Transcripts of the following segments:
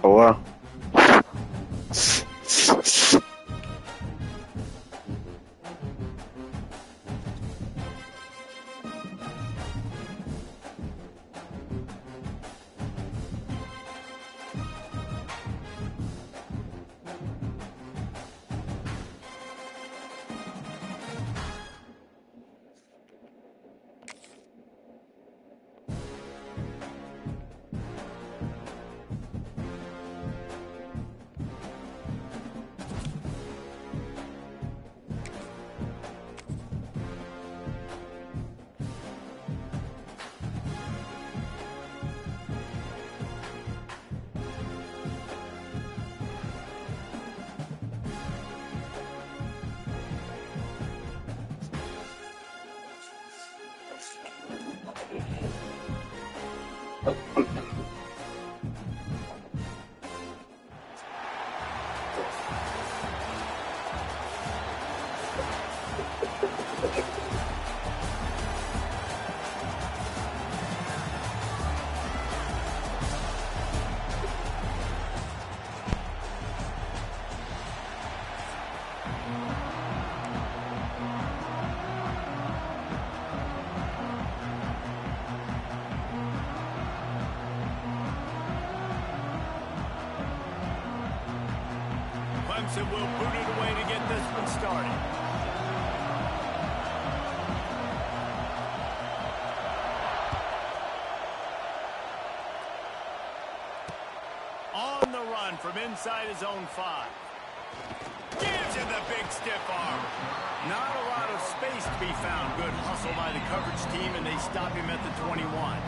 Boa. Clemson will boot it away to get this one started. On the run from inside his own 5. Gives him the big stiff arm. Not a lot of space to be found. Good hustle by the coverage team, and they stop him at the 21.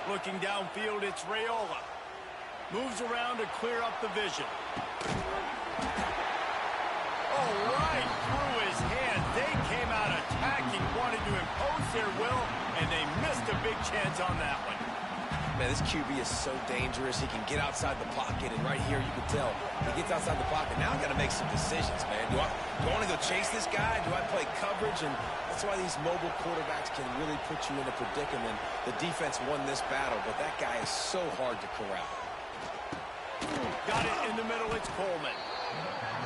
Looking downfield, it's Raiola. Moves around to clear up the vision. Oh, right through his hands. They came out attacking, wanted to impose their will, and they missed a big chance on that one. Man, this QB is so dangerous. He can get outside the pocket, and right here you can tell he gets outside the pocket. Now I got to make some decisions, man. Do I want to go chase this guy? Do I play coverage? And that's why these mobile quarterbacks can really put you in a predicament. The defense won this battle, but that guy is so hard to corral. Got it in the middle. It's Coleman.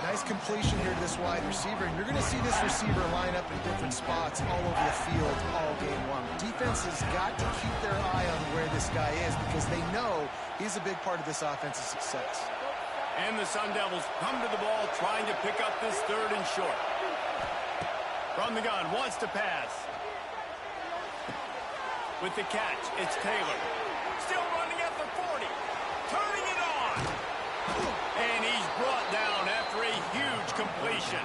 Nice completion here to this wide receiver, and you're going to see this receiver line up in different spots all over the field all game long. Defense has got to keep their eye on where this guy is because they know he's a big part of this offense's success. And the Sun Devils come to the ball trying to pick up this 3rd and short. From the gun, wants to pass. With the catch, it's Taylor. Still running at the 40. Turning it on. And he's brought down after a huge completion.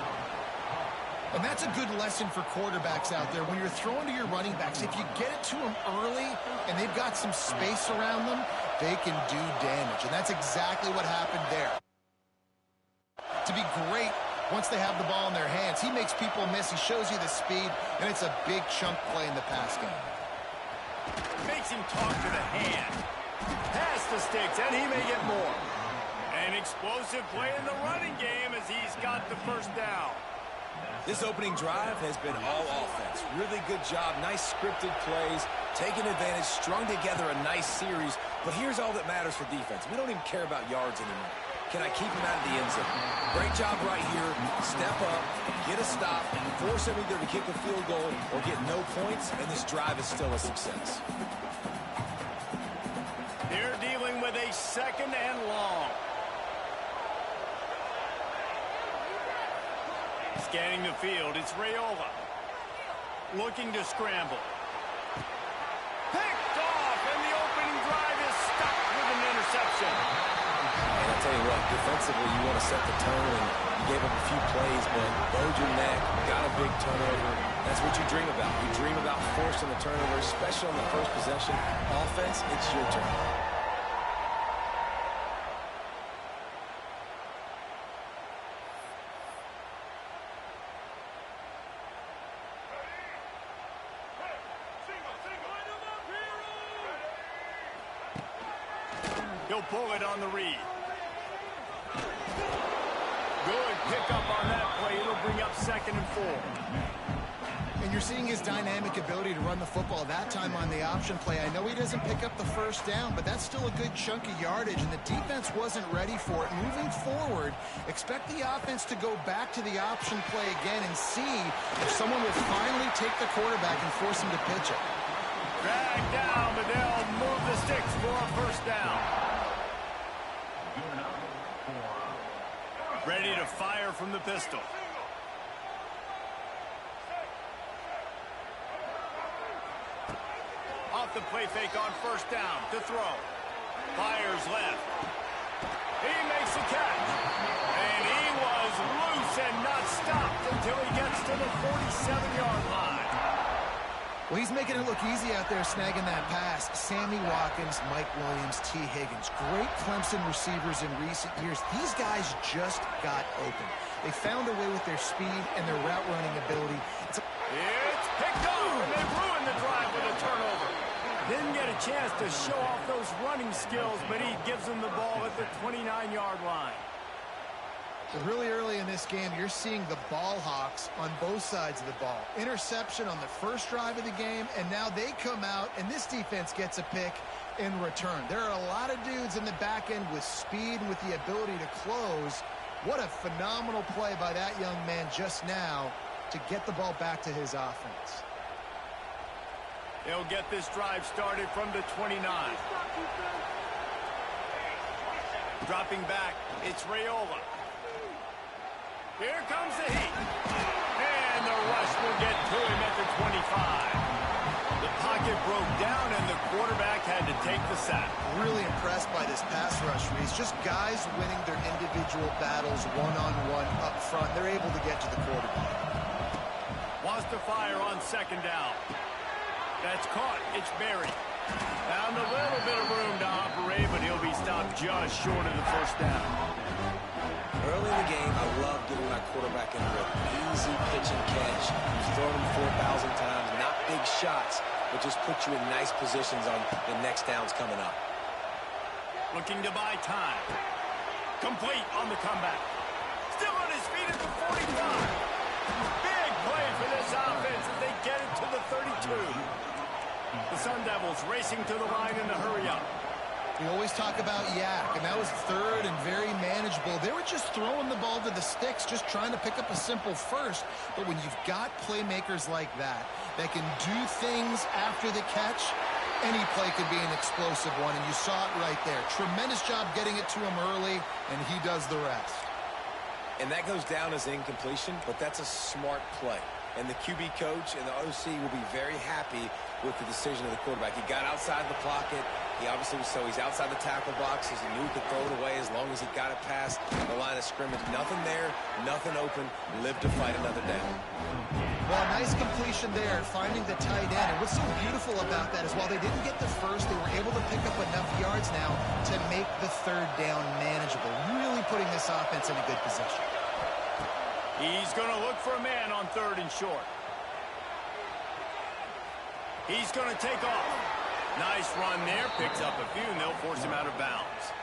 And that's a good lesson for quarterbacks out there. When you're throwing to your running backs, if you get it to them early and they've got some space around them, they can do damage. And that's exactly what happened there. To be great once they have the ball in their hands, he makes people miss. He shows you the speed, and it's a big chunk play in the pass game. Makes him talk to the hand. Pass the sticks, and he may get more. An explosive play in the running game as he's got the 1st down. This opening drive has been all offense. Really good job. Nice scripted plays. Taking advantage. Strung together a nice series. But here's all that matters for defense. We don't even care about yards anymore. Can I keep him out of the end zone? Great job right here. Step up. Get a stop. Force him either to kick a field goal or get no points. And this drive is still a success. They're dealing with a 2nd and long. Scanning the field, it's Raiola. Looking to scramble. Picked off, and the opening drive is stuck with an interception. And I'll tell you what, defensively, you want to set the tone, and you gave up a few plays, but bowed your neck, got a big turnover. That's what you dream about. You dream about forcing the turnover, especially on the first possession. Offense, it's your turn. He'll pull it on the read. Good pickup on that play. It'll bring up 2nd and 4. And you're seeing his dynamic ability to run the football that time on the option play. I know he doesn't pick up the first down, but that's still a good chunk of yardage, and the defense wasn't ready for it. Moving forward, expect the offense to go back to the option play again and see if someone will finally take the quarterback and force him to pitch it. Drag down, but they'll move the sticks for a first down. Ready to fire from the pistol. Off the play fake on first down to throw. Fires left. He makes a catch. And he was loose and not stopped until he gets to the 47-yard line. Well, he's making it look easy out there snagging that pass. Sammy Watkins, Mike Williams, T. Higgins. Great Clemson receivers in recent years. These guys just got open. They found a way with their speed and their route running ability. It's picked off, and they ruined the drive with a turnover. Didn't get a chance to show off those running skills, but he gives them the ball at the 29-yard line. Really early in this game, you're seeing the ball hawks on both sides of the ball. Interception on the first drive of the game, and now they come out, and this defense gets a pick in return. There are a lot of dudes in the back end with speed and with the ability to close. What a phenomenal play by that young man just now to get the ball back to his offense. They'll get this drive started from the 29. Dropping back, it's Raiola. Here comes the heat. And the rush will get to him at the 25. The pocket broke down, and the quarterback had to take the sack. Really impressed by this pass rush, Reese. Just guys winning their individual battles one-on-one up front. They're able to get to the quarterback. Wants to fire on 2nd down. That's caught. It's Berry. Found a little bit of room to operate, but he'll be stopped just short of the first down. Early in the game, I love getting my quarterback in with easy pitch and catch. You've thrown him 4,000 times. Not big shots, but just put you in nice positions on the next downs coming up. Looking to buy time. Complete on the comeback. Still on his feet at the 45. Big play for this offense as they get it to the 32. The Sun Devils racing to the line in the hurry-up. We always talk about yak, and that was 3rd and very manageable. They were just throwing the ball to the sticks, just trying to pick up a simple first. But when you've got playmakers like that can do things after the catch, any play could be an explosive one, and you saw it right there. Tremendous job getting it to him early, and he does the rest. And that goes down as incompletion, but that's a smart play. And the QB coach and the OC will be very happy with the decision of the quarterback. He got outside the pocket. He obviously was he's outside the tackle boxes. He knew he could throw it away as long as he got it past the line of scrimmage. Nothing there, nothing open. Live to fight another down. Well, nice completion there, finding the tight end. And what's so beautiful about that is while they didn't get the first, they were able to pick up enough yards now to make the 3rd down manageable. Really putting this offense in a good position. He's going to look for a man on 3rd and short. He's going to take off. Nice run there. Picks up a few, and they'll force him out of bounds.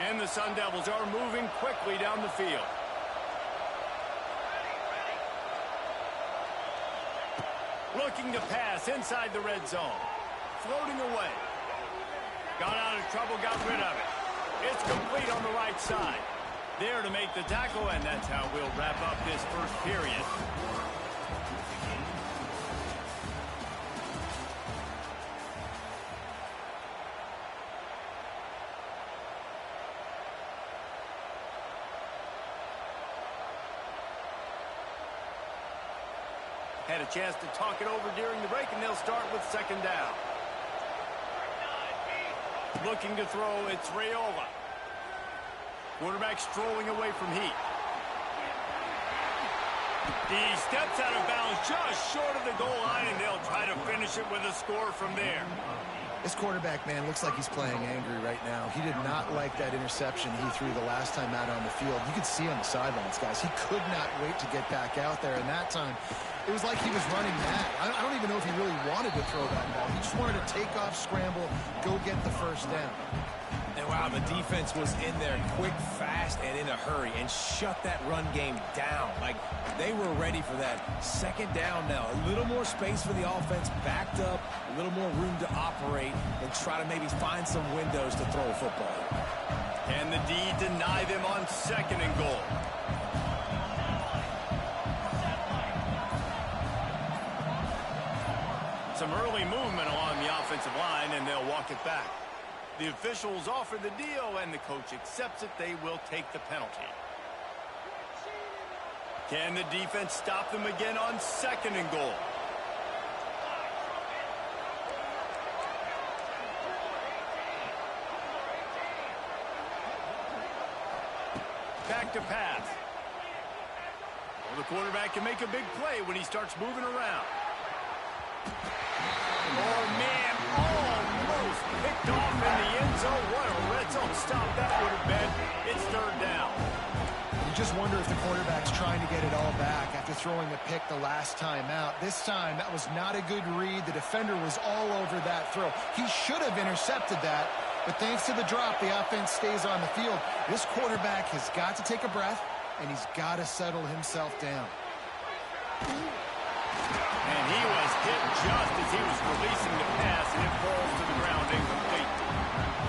And the Sun Devils are moving quickly down the field. Looking to pass inside the red zone. Floating away. Got out of trouble, got rid of it. It's complete on the right side. There to make the tackle, and that's how we'll wrap up this first period. Had a chance to talk it over during the break, and they'll start with 2nd down. Looking to throw, it's Raiola. Quarterback strolling away from heat. He steps out of bounds just short of the goal line, and they'll try to finish it with a score from there. This quarterback, man, looks like he's playing angry right now. He did not like that interception he threw the last time out on the field. You could see on the sidelines, guys. He could not wait to get back out there. And that time, it was like he was running mad. I don't even know if he really wanted to throw that ball. He just wanted to take off, scramble, go get the first down. And wow, the defense was in there quick, fast, and in a hurry and shut that run game down. Like, they were ready for that. Second down now. A little more space for the offense, backed up, a little more room to operate and try to maybe find some windows to throw a football. Can the D deny them on 2nd and goal? Some early movement along the offensive line, and they'll walk it back. The officials offer the deal, and the coach accepts it. They will take the penalty. Can the defense stop them again on 2nd and goal? Back to pass. Well, the quarterback can make a big play when he starts moving around. Oh, man, almost picked off in the end zone. What a red zone stop that would have been. It's 3rd down. You just wonder if the quarterback's trying to get it all back after throwing a pick the last time out. This time, that was not a good read. The defender was all over that throw. He should have intercepted that, but thanks to the drop, the offense stays on the field. This quarterback has got to take a breath, and he's got to settle himself down. And he was hit just as he was releasing the pass, and it falls to the ground incomplete.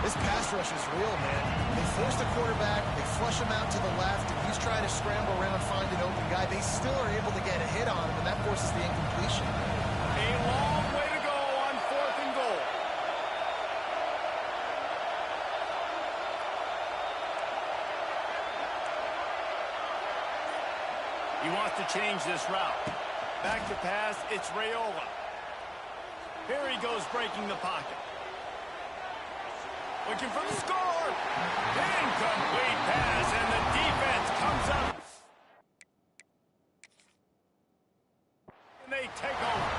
This pass rush is real, man. They force the quarterback, they flush him out to the left, and he's trying to scramble around, find an open guy. They still are able to get a hit on him, and that forces the incompletion. A long way to go on 4th and goal. He wants to change this route. Back to pass, it's Raiola. Here he goes breaking the pocket. Looking for the score. Incomplete pass, and the defense comes up. And they take over.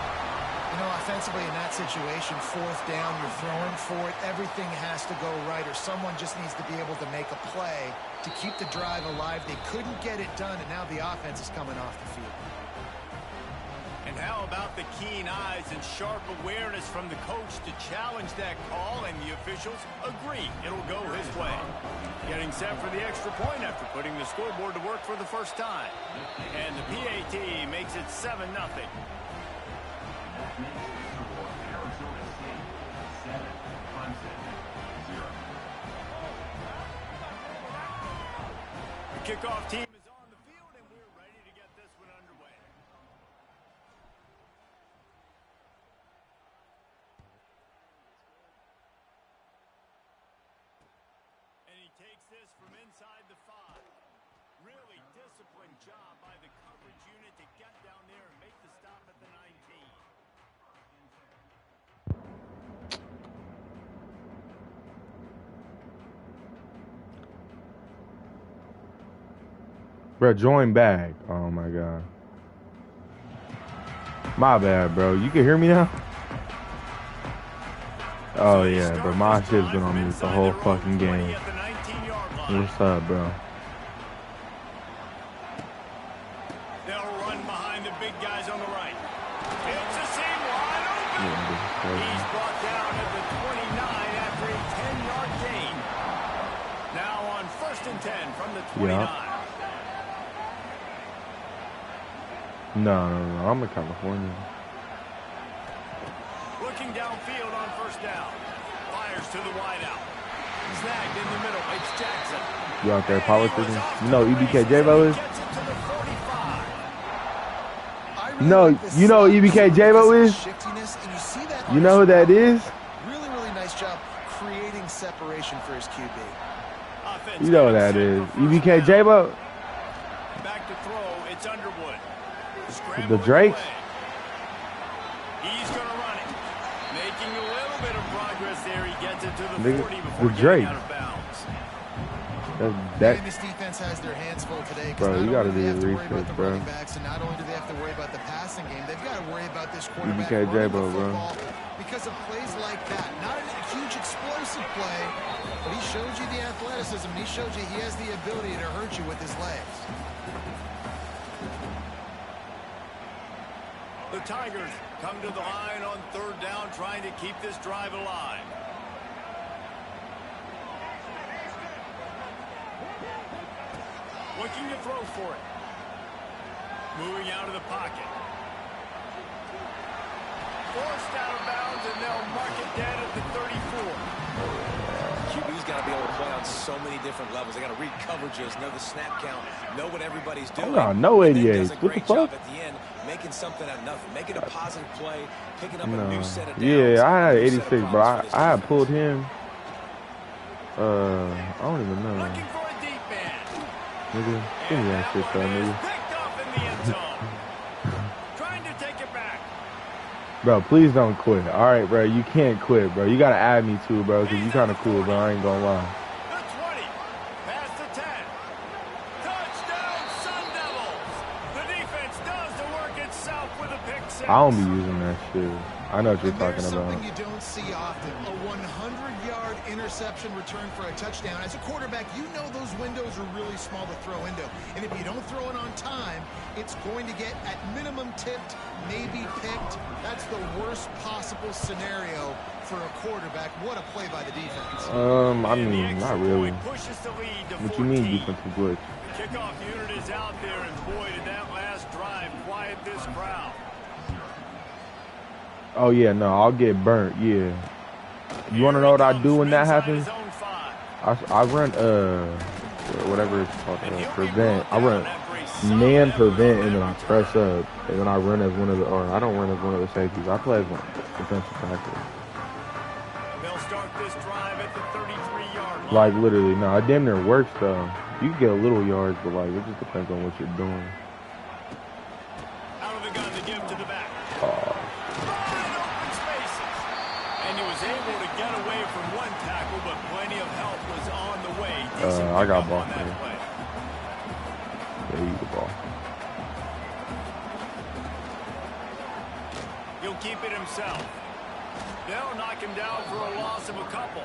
You know, offensively in that situation, 4th down, you're throwing for it. Everything has to go right, or someone just needs to be able to make a play to keep the drive alive. They couldn't get it done, and now the offense is coming off the field. And how about the keen eyes and sharp awareness from the coach to challenge that call, and the officials agree it'll go his way. Getting set for the extra point after putting the scoreboard to work for the first time. And the PAT makes it 7-0. The kickoff team is on the field, and we're ready to get this one underway. And he takes this from inside the 5. Really disciplined job by the coverage unit to get down there and make the stop at the 19. Bro, join back. Oh my god. My bad, bro. You can hear me now? Oh yeah, bro. My shit's been on mute the whole fucking game. What's up, bro? They'll run behind the big guys on the right. It's a seam wide open. He's brought down at the 29 after a 10-yard gain. Now on 1st and 10 from the 29. Yeah. No, I'm in California. Looking downfield on 1st down. Fires to the wideout. Snagged in the middle. It's Jackson. You out there politicking? You know EBK J-Bo is? You know who EBK J-Bo is? You know who that is? Really, really nice job creating separation for his QB. You know what that is. EBK J-Bo? Back to throw. It's Underwood. The Drakes? He's going to run it. Making a little bit of progress there. He gets it to the 40 before the Drake. Out of bounds. This defense has their hands full today. Bro, you got to do the research, bro. And not only do they have to worry about the passing game, they've got to worry about this quarterback EBK J-Bo, running the bro. football because of plays like that. Not a huge explosive play, but he showed you the athleticism. He showed you he has the ability to hurt you with his legs. The Tigers come to the line on 3rd down, trying to keep this drive alive. Looking to throw for it. Moving out of the pocket. Forced out of bounds, and they'll mark it dead at the 34. QB's got to be able to play on so many different levels. They got to read coverages, know the snap count, know what everybody's doing. Oh, no 88. Does a What the great fuck? job at the end, making something out of nothing, making a positive play, picking up a new set of downs. Yeah, I had new set of 86, but problems for I had this pulled him. I don't even know. Looking for a deep man. Nigga, give me that shit, though, nigga. Picked off in the end zone. Trying to take it back. Bro, please don't quit. All right, bro, you can't quit, bro. You gotta add me too, bro, because you kind of cool, bro. I ain't gonna lie. The 20. Past the 10. Touchdown, Sun Devils. The defense does the work itself with a pick six. I don't be using that shit. I know what you're talking There's about. something you don't see often, a 100-yard interception return for a touchdown. As a quarterback, you know those windows are really small to throw into. And if you don't throw it on time, it's going to get at minimum tipped, maybe picked. That's the worst possible scenario for a quarterback. What a play by the defense. I mean, not really. Pushes the lead to What you mean 14. defensive glitch? The kickoff unit is out there, and boy, did that last drive quiet this crowd. Oh yeah, no, I'll get burnt. Yeah. You want to know what I do when that happens? I run whatever it's called, prevent. I run man prevent, and then I press up, and then I run as one of the, or I don't run as one of the safeties. I play as one defensive tackle. They'll start this drive at the 33-yard line. Like literally, no, it damn near works though. You can get a little yards, but like it just depends on what you're doing. Out of the gun to give to the back. And he was able to get away from one tackle, but plenty of help was on the way. I got ball on that here. play. There you go, ball. He'll keep it himself. They'll knock him down for a loss of a couple.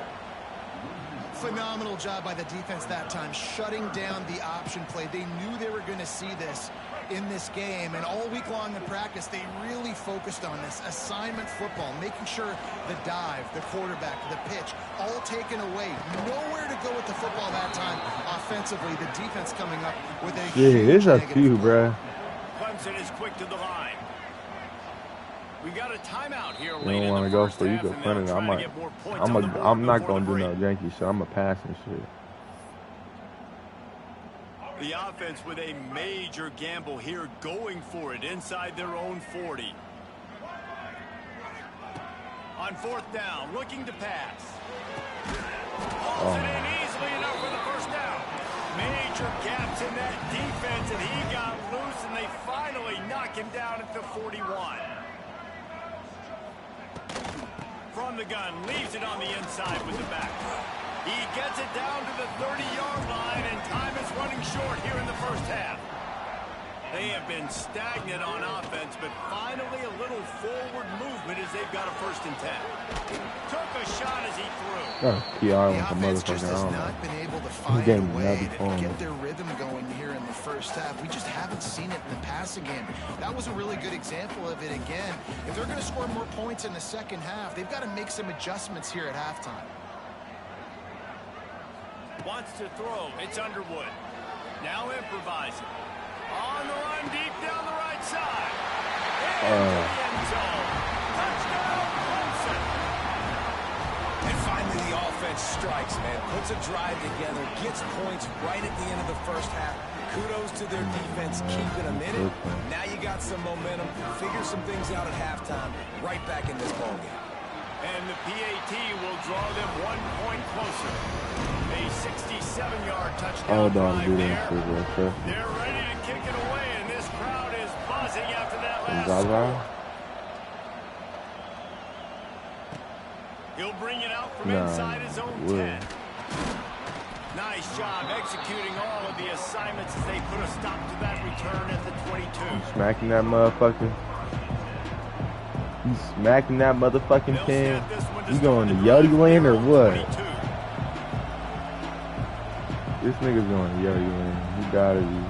Phenomenal job by the defense that time, shutting down the option play. They knew they were going to see this in this game, and all week long in practice, they really focused on this assignment football, making sure the dive, the quarterback, the pitch, all taken away. Nowhere to go with the football that time offensively. The defense coming up with a huge It's a negative few, play. bruh. Clemson is quick to the line. We got a timeout here. You don't want to go for you go front it. I'm not gonna do no janky shit. I'm a pass and shit. The offense with a major gamble here, going for it inside their own 40. On 4th down, looking to pass. Pulls it in easily enough for the first down. Major gaps in that defense, and he got loose, and they finally knock him down at the 41. From the gun, leaves it on the inside with the back. He gets it down to the 30-yard line, and time is running short here in the first half. They have been stagnant on offense, but finally a little forward movement as they've got a 1st and 10. Took a shot as he threw. Oh, yeah, I The want the offense just motherfucker. has I don't not know. been able to find game a will way not be to fun. get their rhythm going here in the first half. We just haven't seen it in the passing game. That was a really good example of it again. If they're going to score more points in the second half, they've got to make some adjustments here at halftime. Wants to throw. It's Underwood. Now improvising. On the run, deep down the right side. Into the end zone. Touchdown, Clemson. And finally, the offense strikes, man. Puts a drive together, gets points right at the end of the first half. Kudos to their defense, keeping them in it. Now you got some momentum. Figure some things out at halftime. Right back in this ballgame. And the PAT will draw them 1 point closer. A 67-yard touchdown drive there. They're ready to kick it away, and this crowd is buzzing after that last score. He'll bring it out from inside his own 10. Nice job executing all of the assignments as they put a stop to that return at the 22. Smacking that motherfucker. You smacking that motherfucking pin. You going to Yodi land or what? This nigga's going to Yodi land. He gotta be.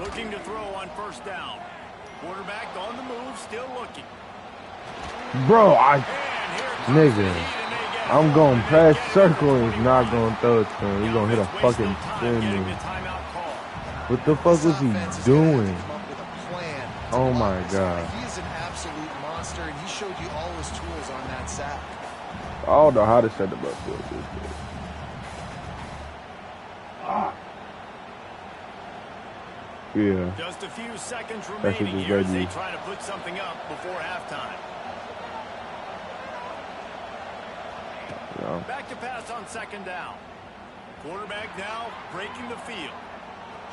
Looking to throw on first down. Quarterback on the move, still looking. Bro, nigga, I'm going to press circle and he's not going to throw it to him. He's going to hit a fucking spin move. What the fuck was he doing? Oh my god. He's an absolute monster, and he showed you all his tools on that sack. I don't know how to set the up for this. Yeah. Just a few seconds remaining here as they try to put something up before halftime. Yeah. Back to pass on second down. Quarterback now breaking the field.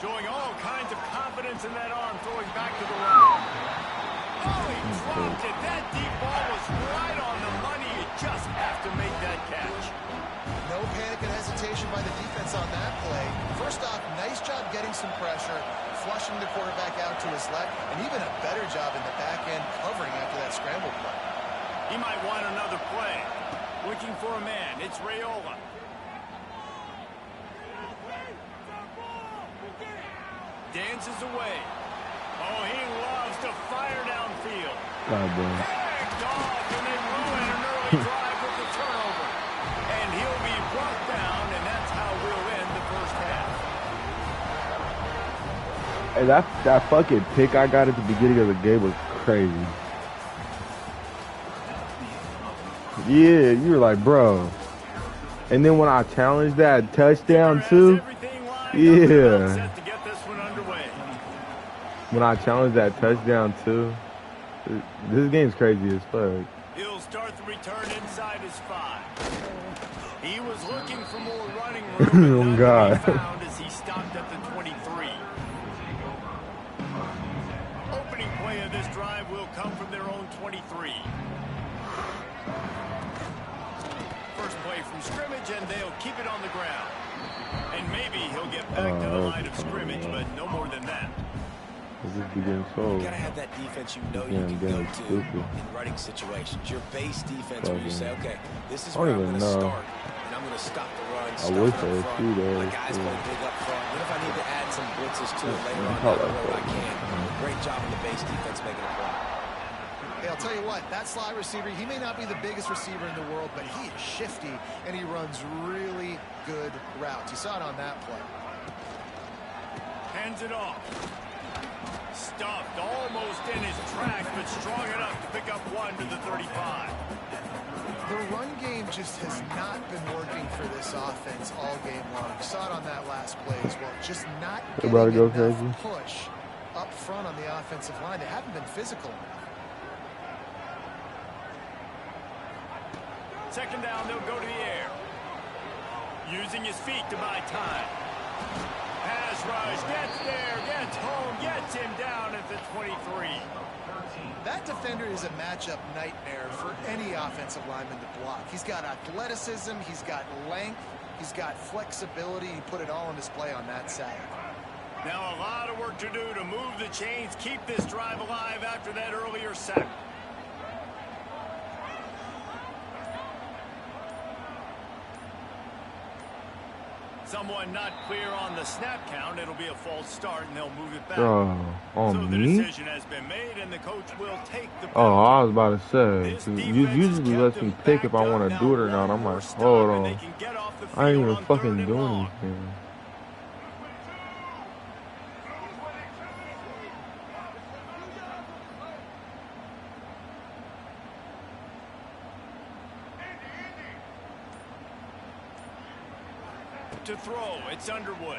Showing all kinds of confidence in that arm, throwing back to the right. Oh, he dropped it. That deep ball was right on the money. You just have to make that catch. No panic and hesitation by the defense on that play. First off, nice job getting some pressure, flushing the quarterback out to his left, and even a better job in the back end covering after that scramble play. He might want another play. Looking for a man. It's Raiola. Dances away. Oh, he loves to fire downfield. God damn. Picked off, and they ruin an early drive with the turnover. And he'll be brought down, and that's how we'll end the first half. Hey, that fucking pick I got at the beginning of the game was crazy. Yeah, you were like, bro. And then when I challenged that touchdown too, yeah. When I challenged that touchdown too, this game's crazy as fuck. He'll start the return inside his 5. He was looking for more running room. Oh God. Found as he stopped at the 23. Opening play of this drive will come from their own 23. First play from scrimmage, and they'll keep it on the ground. And maybe he'll get back to the line of scrimmage, but no more than that. This is getting so. You gotta have that defense you know you can go to in running situations. Your base defense where you say, okay, this is where I'm going to start, and I'm going to stop the run, stop it up front. My guys play big up front. What if I need to add some blitzes to it later on down the road? I can. Great job in the base defense making a play. Hey, I'll tell you what, that slot receiver, he may not be the biggest receiver in the world, but he is shifty, and he runs really good routes. You saw it on that play. Hands it off. Stuffed almost in his tracks, but strong enough to pick up one to the 35. The run game just has not been working for this offense all game long. You saw it on that last play as well. Just not getting enough push up front on the offensive line. They haven't been physical enough. Second down, they'll go to the air. Using his feet to buy time. Pass rush, gets there, gets home, gets him down at the 23. That defender is a matchup nightmare for any offensive lineman to block. He's got athleticism, he's got length, he's got flexibility. He put it all on display on that sack. Now a lot of work to do to move the chains, keep this drive alive after that earlier sack. Someone not clear on the snap count. It'll be a false start, and they'll move it back. On the me? decision has been made, and the coach will take the penalty. Oh, I was about to say. You usually let me pick if I want to do it or not. I'm like, hold on. I ain't even fucking doing anything. To throw, it's Underwood.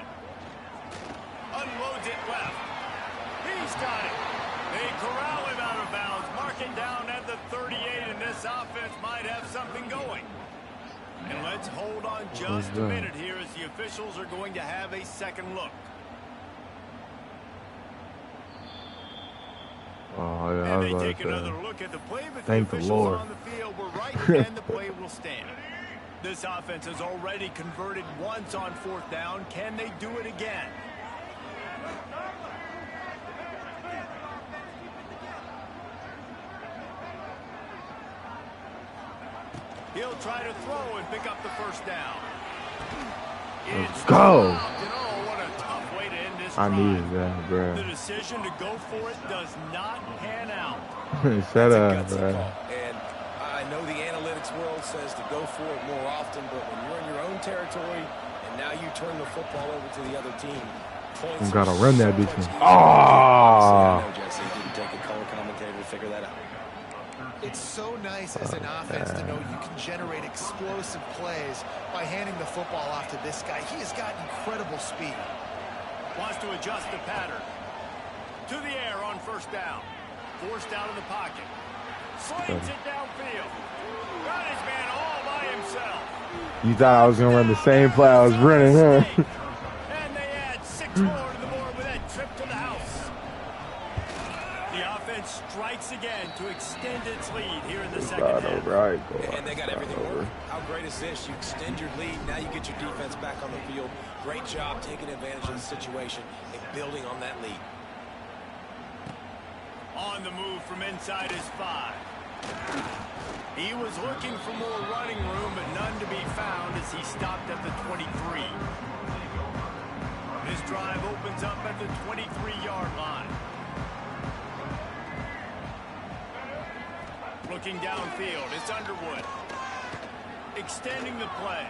Unloads it left. He's got it. They corral him out of bounds, marking down at the 38, and this offense might have something going. And let's hold on just a minute here as the officials are going to have a second look. Oh, yeah, and they take another look at the play, but thank the the officials Lord. on the field were right, and the play will stand. This offense has already converted once on fourth down. Can they do it again? He'll try to throw and pick up the first down. Let's go. What a tough way to end this I drive. needed that, bro. The decision to go for it does not pan out. Shut up, bro. And I know the analytics world says to go for it more often, but when you're in your own territory and now you turn the football over to the other team, points You gotta run that bitch. I know, Jesse, it didn't take a color commentator to figure that out. It's so nice as an offense to know you can generate explosive plays by handing the football off to this guy. He has got incredible speed. Wants to adjust the pattern. To the air on first down. Forced out of the pocket. Slings it downfield. Got his man all by himself. You thought I was gonna run the same play I was running, huh? And they add 6 more to the board with that trip to the house. The offense strikes again to extend its lead here in the second half. Right, and they got everything working. How great is this? You extend your lead. Now you get your defense back on the field. Great job taking advantage of the situation and building on that lead. On the move from inside his 5. He was looking for more running room, but none to be found as he stopped at the 23. This drive opens up at the 23-yard line. Looking downfield, it's Underwood. Extending the play.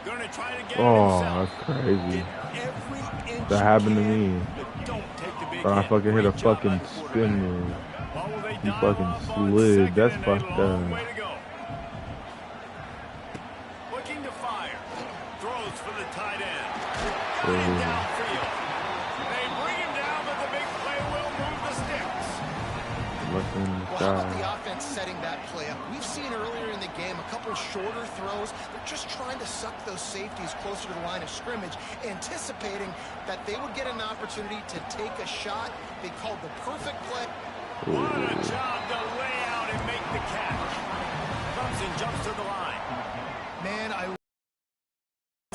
Gonna try to get it himself. That's crazy. Every inch That happened to me. but don't take the big But I hit. fucking hit a Great job fucking by the quarterback. spin move. Well, will they He dial fucking off on slid. second That's and a fucked long up. way to go. Looking to fire. Throws for the tight end. Got him downfield. They bring him down, but the big play will move the sticks. Well, how about the offense setting that play up? We've seen earlier in the game a couple shorter throws. They're just trying to suck those safeties closer to the line of scrimmage, anticipating that they would get an opportunity to take a shot. They called the perfect play. What a job to lay out and make the catch. Clemson jumps to the line. Man, I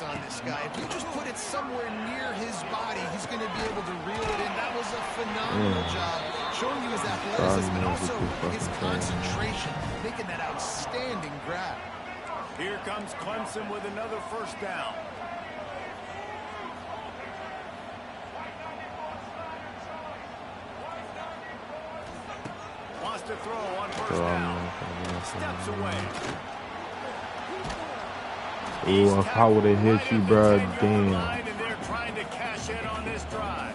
on this guy. If you just put it somewhere near his body, he's going to be able to reel it in. That was a phenomenal job, showing you his athleticism and also his concentration, making that outstanding grab. Here comes Clemson with another first down. Wants to throw on first down. Steps away. Ooh, if I would have hit you, bro, damn. And they're trying to cash in on this drive.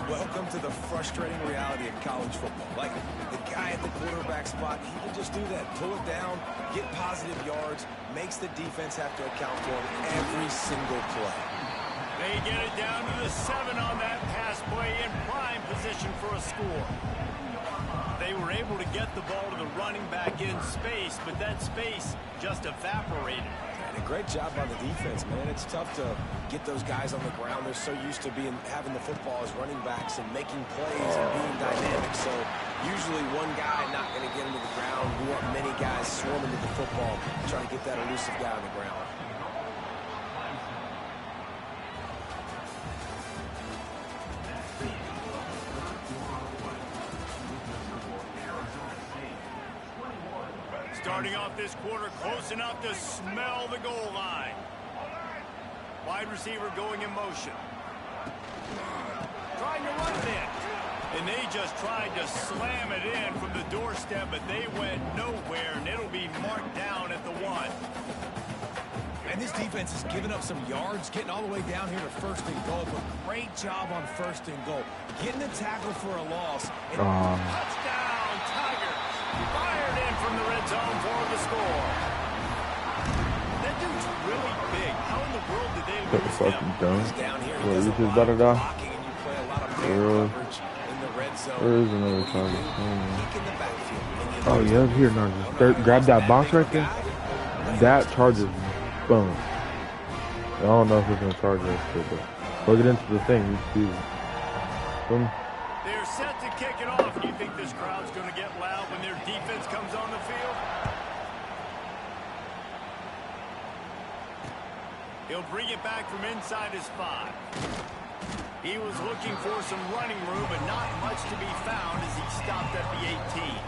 Welcome to the frustrating reality of college football. Like, the guy at the quarterback spot, he can just do that. Pull it down, get positive yards, makes the defense have to account for him every single play. They get it down to the 7 on that pass play in prime position for a score. They were able to get the ball to the running back in space, but that space just evaporated. And a great job by the defense, man. It's tough to get those guys on the ground. They're so used to having the football as running backs and making plays and being dynamic. So usually one guy not going to get him to the ground. We want many guys swarming to the football, trying to get that elusive guy on the ground. Starting off this quarter close enough to smell the goal line. Wide receiver going in motion. Trying to run it in. And they just tried to slam it in from the doorstep, but they went nowhere, and it'll be marked down at the 1. And this defense has given up some yards, getting all the way down here to first and goal, but great job on first and goal. Getting the tackle for a loss. And touchdown, Tigers. Fired in from the red zone for the score. That dude's really big. How in the world did they What the lose fuck him? you done? He's down here. He What, does you a just lot better of die? blocking, and you play a lot of man Really? coverage in the red zone. There is another What do you target. do? Kick in the backfield. And Oh, you yeah, here, now just grab that box right there. That charges, boom. I don't know if it's gonna charge that shit, but plug it into the thing, you see it. Boom. They're set to kick it off. Do you think this crowd's going to get loud when their defense comes on the field? He'll bring it back from inside his 5. He was looking for some running room, but not much to be found as he stopped at the 18.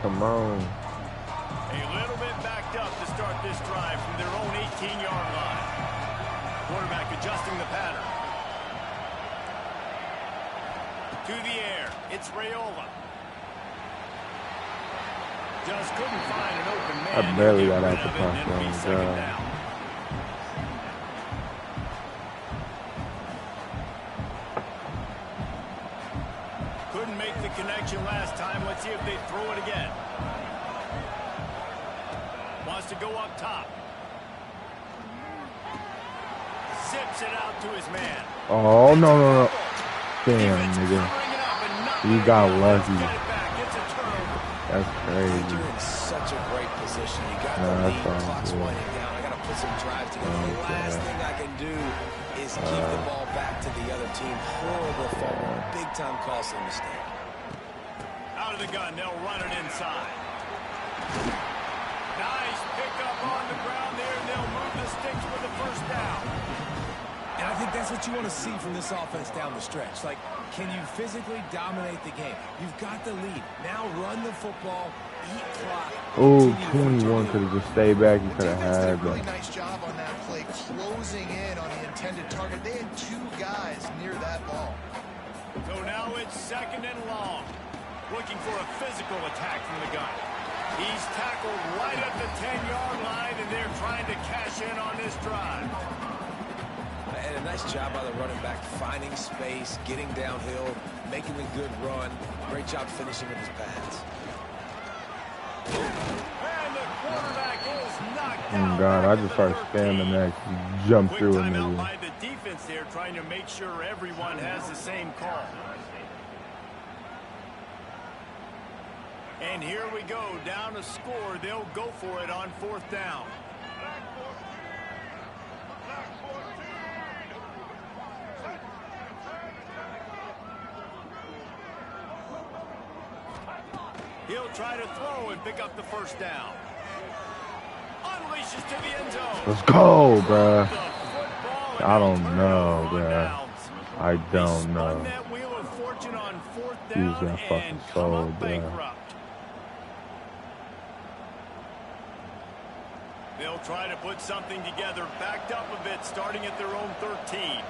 come on. A little bit backed up to start this drive from their own 18-yard line. Quarterback adjusting the pattern. To the air, it's Raiola. Just couldn't find an open man. I barely got out the touchdown. down. Couldn't make the connection last time. Let's see if they throw it again. Wants to go up top. Zips it out to his man. Oh, no. Damn, nigga. You got lucky. That's crazy. You're in such a great position. You got the lead, clock's winding down. I got to put some drives together. The last thing I can do is keep the ball back to the other team. Horrible fumble. Big time costly mistake. Out of the gun, they'll run it inside. Nice pickup on the ground there, and they'll move the sticks for the first down. And I think that's what you want to see from this offense down the stretch. Like, can you physically dominate the game? You've got the lead. Now run the football, eat clock. Oh, 21 could have just stayed back. He could have had a really nice job on that play, closing in on the intended target. They had two guys near that ball. So now it's second and long. Looking for a physical attack from the gun. He's tackled right at the 10-yard line, and they're trying to cash in on this drive. And a nice job by the running back, finding space, getting downhill, making a good run. Great job finishing with his pads. And the quarterback is knocked Oh, out. God, I just started spamming that. Jump Quick through it, timeout nigga. by the defense there, trying to make sure everyone has the same call. And here we go, down to score. They'll go for it on fourth down. He'll try to throw and pick up the first down. Unleashes to the end zone. Let's go, bruh. I don't know, bruh. I don't know. That wheel of fortune on fourth Use down that fucking and come soul, up bruh. bankrupt. They'll try to put something together, backed up a bit, starting at their own 13.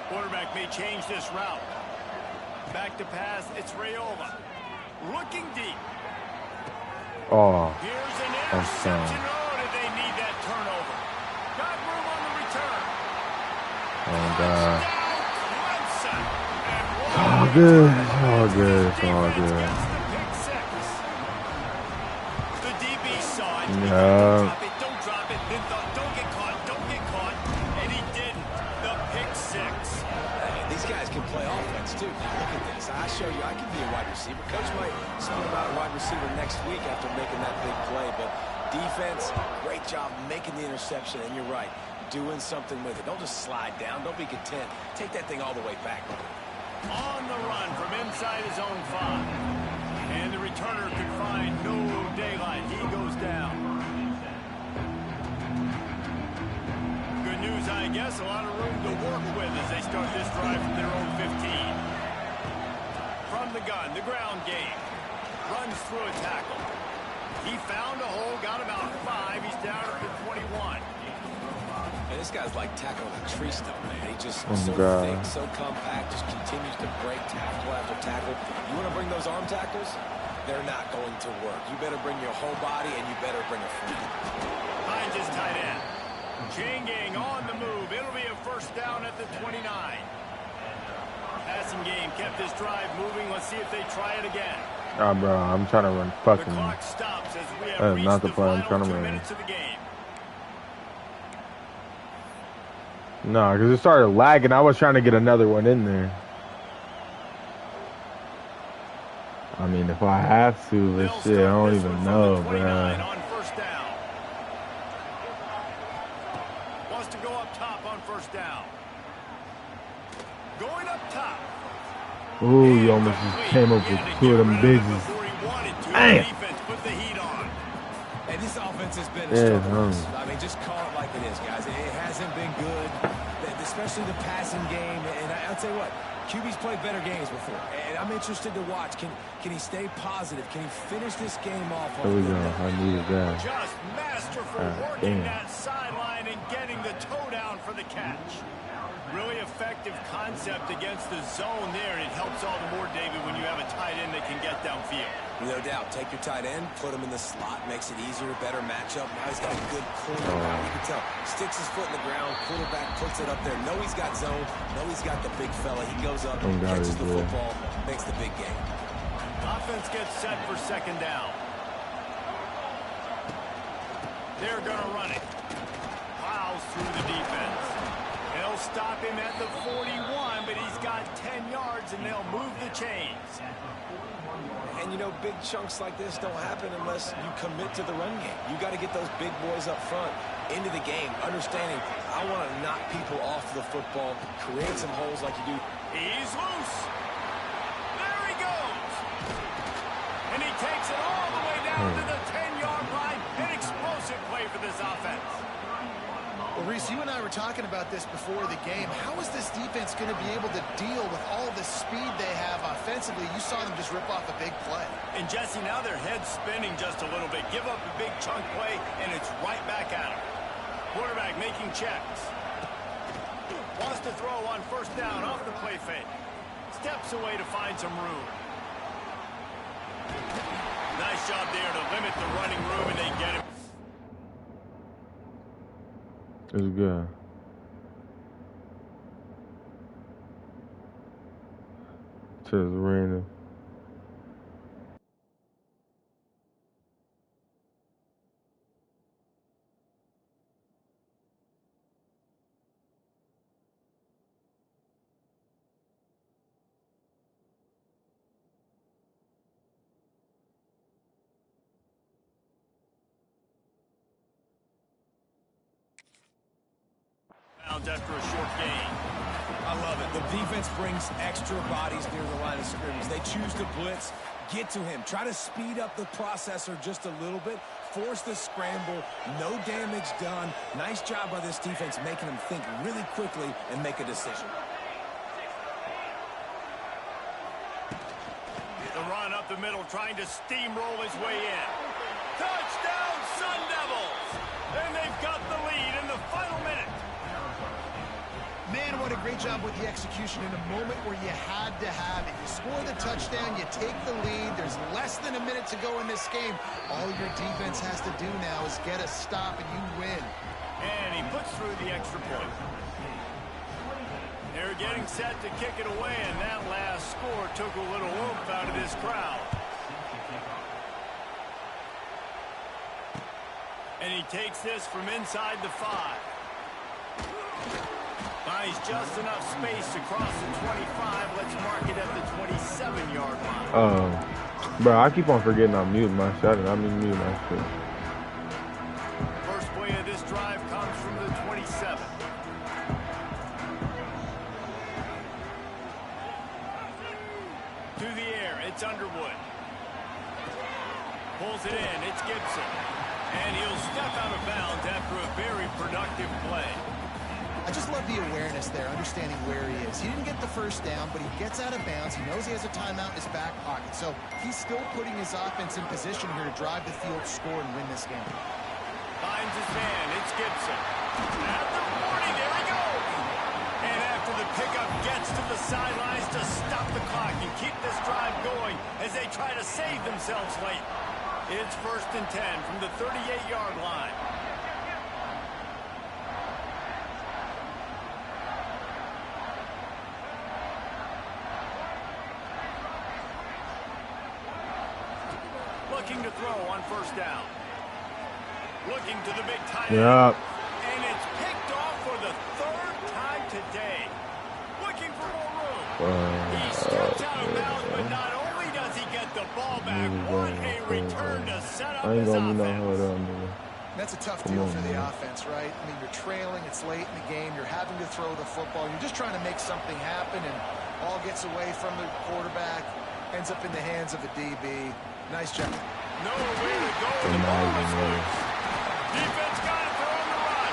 Quarterback may change this route. Back to pass, it's Raiola. Looking deep. Oh, Here's an interception. Oh, did they need that turnover? Got room on the return. oh God. Clemson. It's all good. It's all good. It's all good. The DB saw it. Yeah. Don't drop it. Then don't get caught. Don't get caught. And he didn't. The pick six. These guys can play offense, too. Look at this. I show you, I can be a wide receiver. Coach might speak about a wide receiver next week after making that big play. But defense, great job making the interception. And you're right, doing something with it. Don't just slide down. Don't be content. Take that thing all the way back. On the run from inside his own 5. And the returner could find no daylight. He goes down. Good news, I guess. A lot of room to work with as they start this drive from their own 15. From the gun, the ground game. Runs through a tackle. He found a hole, got about 5. He's down at the 21. And this guy's like tackling a tree stump, man. He just Oh, so God. thick, so compact, just continues to break tackle after tackle. You want to bring those arm tackles? They're not going to work. You better bring your whole body, and you better bring a front. Finds his tight end. Changing on the move. It'll be a first down at the 29. Passing game kept this drive moving. Let's see if they try it again. Nah, bro, I'm trying to run The fucking. clock stops as we have That is reached not the the play I'm final trying to 2 run. minutes of the game. No, because it started lagging. I was trying to get another one in there. I mean, if I have to, but shit, I don't even know, bro. On first down. Wants to go up top on first down. Going up top. Ooh, you almost just came up with 2 of them bitches. Damn. Defense put the heat on. And this offense has been a Yeah, struggle. I mean, just call it like it is, guys. It hasn't been good, especially the passing game. And I'll tell you what, QB's played better games before, and I'm interested to watch. Can he stay positive? Can he finish this game off? There we go. I needed that. Just masterful working that sideline and getting the toe down for the catch. Really effective concept against the zone there, and it helps all the more, David, when you have a tight end that can get downfield. No doubt. Take your tight end, put him in the slot, makes it easier, better matchup. Now he's got a good cornerback. You can tell. Sticks his foot in the ground, quarterback puts it up there. Know he's got zone. Know he's got the big fella. He goes up, catches the football, makes the big game. Offense gets set for second down. They're going to run it. Plows through the defense. They'll stop him at the 41, but he's got 10 yards, and they'll move the chains. And, you know, big chunks like this don't happen unless you commit to the run game. You got to get those big boys up front into the game, understanding I want to knock people off the football, create some holes like you do. He's loose. There he goes. And he takes it all the way down to the 10-yard line. An explosive play for this offense. Well, Reese, you and I were talking about this before the game. How is this defense going to be able to deal with all the speed they have offensively? You saw them just rip off a big play. And, Jesse, now their head's spinning just a little bit. Give up a big chunk play, and it's right back at them. Quarterback making checks. Wants to throw on first down off the play fake. Steps away to find some room. Nice job there to limit the running room, and they get him. It's good. Just random. After a short gain. I love it. The defense brings extra bodies near the line of scrimmage. They choose to blitz, get to him, try to speed up the processor just a little bit, force the scramble, no damage done. Nice job by this defense making him think really quickly and make a decision. The run up the middle, trying to steamroll his way in. Touchdown, Sun Devils! And they've got the lead in the final minute. Man, what a great job with the execution in a moment where you had to have it. You score the touchdown, you take the lead. There's less than a minute to go in this game. All your defense has to do now is get a stop and you win. And he puts through the extra point. They're getting set to kick it away, and that last score took a little oomph out of this crowd. And he takes this from inside the 5. Buys just enough space to cross the 25. Let's mark it at the 27-yard line. Bro, I keep on forgetting I'm muting my shot, and I'm muting my shit. First play of this drive comes from the 27. To the air, it's Underwood. Pulls it in, it's Gibson. And he'll step out of bounds after a very productive play. I just love the awareness there, understanding where he is. He didn't get the first down, but he gets out of bounds. He knows he has a timeout in his back pocket. So he's still putting his offense in position here to drive the field, score, and win this game. Finds his man. It's Gibson. At the 40, there he goes. And after the pickup gets to the sidelines to stop the clock and keep this drive going as they try to save themselves late. It's 1st and 10 from the 38-yard line. Looking to throw on first down. Looking to the big tight end. Yeah. And it's picked off for the 3rd time today. Looking for more room. He steps out of bounds, but not only does he get the ball back, what a return to set up his offense. That's a tough deal for the offense, right? I mean, you're trailing, it's late in the game, you're having to throw the football, you're just trying to make something happen, and ball gets away from the quarterback, ends up in the hands of a DB. Nice job. Nowhere to go. The ball is loose. Defense got it on the run.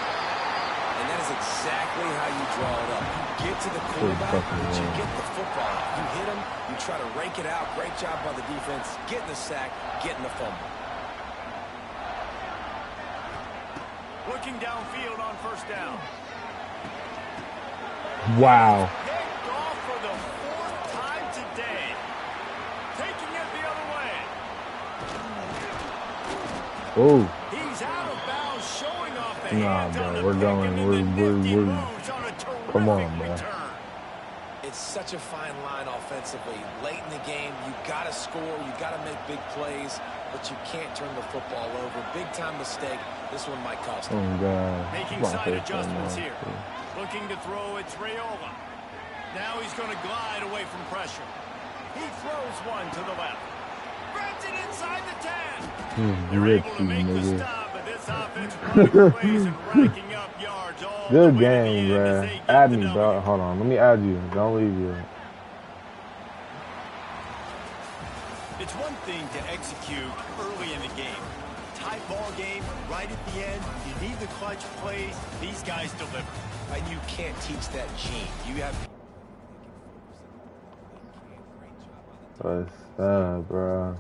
And that is exactly how you draw it up. You get to the quarterback, but you get the football off. You hit him, you try to rake it out. Great job by the defense, getting the sack, getting the fumble. Looking downfield on first down. Wow. Picked off for the 4th time today. Taking it the other way. Oh. He's out of bounds, showing off the Nah, hands on bro. the We're pick, going. and then the nifty We're moves on a terrific come on, bro. return. It's such a fine line offensively. Late in the game, you got to score, you got to make big plays, but you can't turn the football over. Big-time mistake. This one might cost him. Oh, God. Making side adjustments here. Looking to throw, it's Raiola. Now he's going to glide away from pressure. He throws one to the left. Grabs it inside the 10. They're able to make the stop, but this offense running plays and racking up yards all Good the way to the game, end as bro. they get Add the me, W. bro. Hold on. Let me add you. Don't leave you. It's one thing to execute early in the game. Tie ball game, right at the end, you need the clutch plays. These guys deliver. And you can't teach that gene. You have... What's up, bro?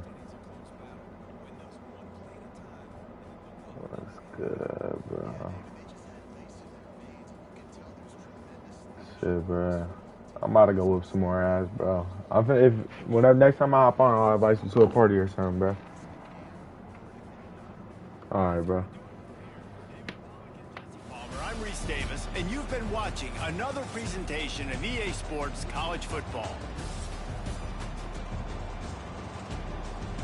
What's good, bro? Shit, bro. I'm about to go whip some more ass, bro. Whenever next time I hop on, I'll invite you to a party or something, bro. All right, bro. I'm Reese Davis, and you've been watching another presentation of EA Sports College Football.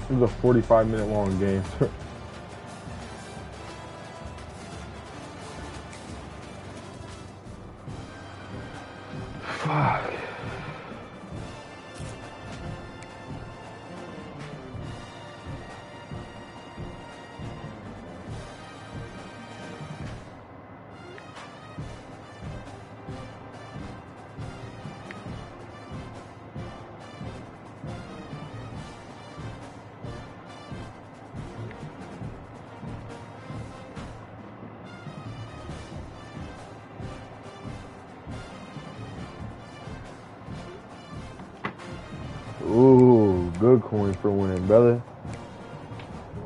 This is a 45-minute long game. Fuck. Ooh, good coin for winning, brother.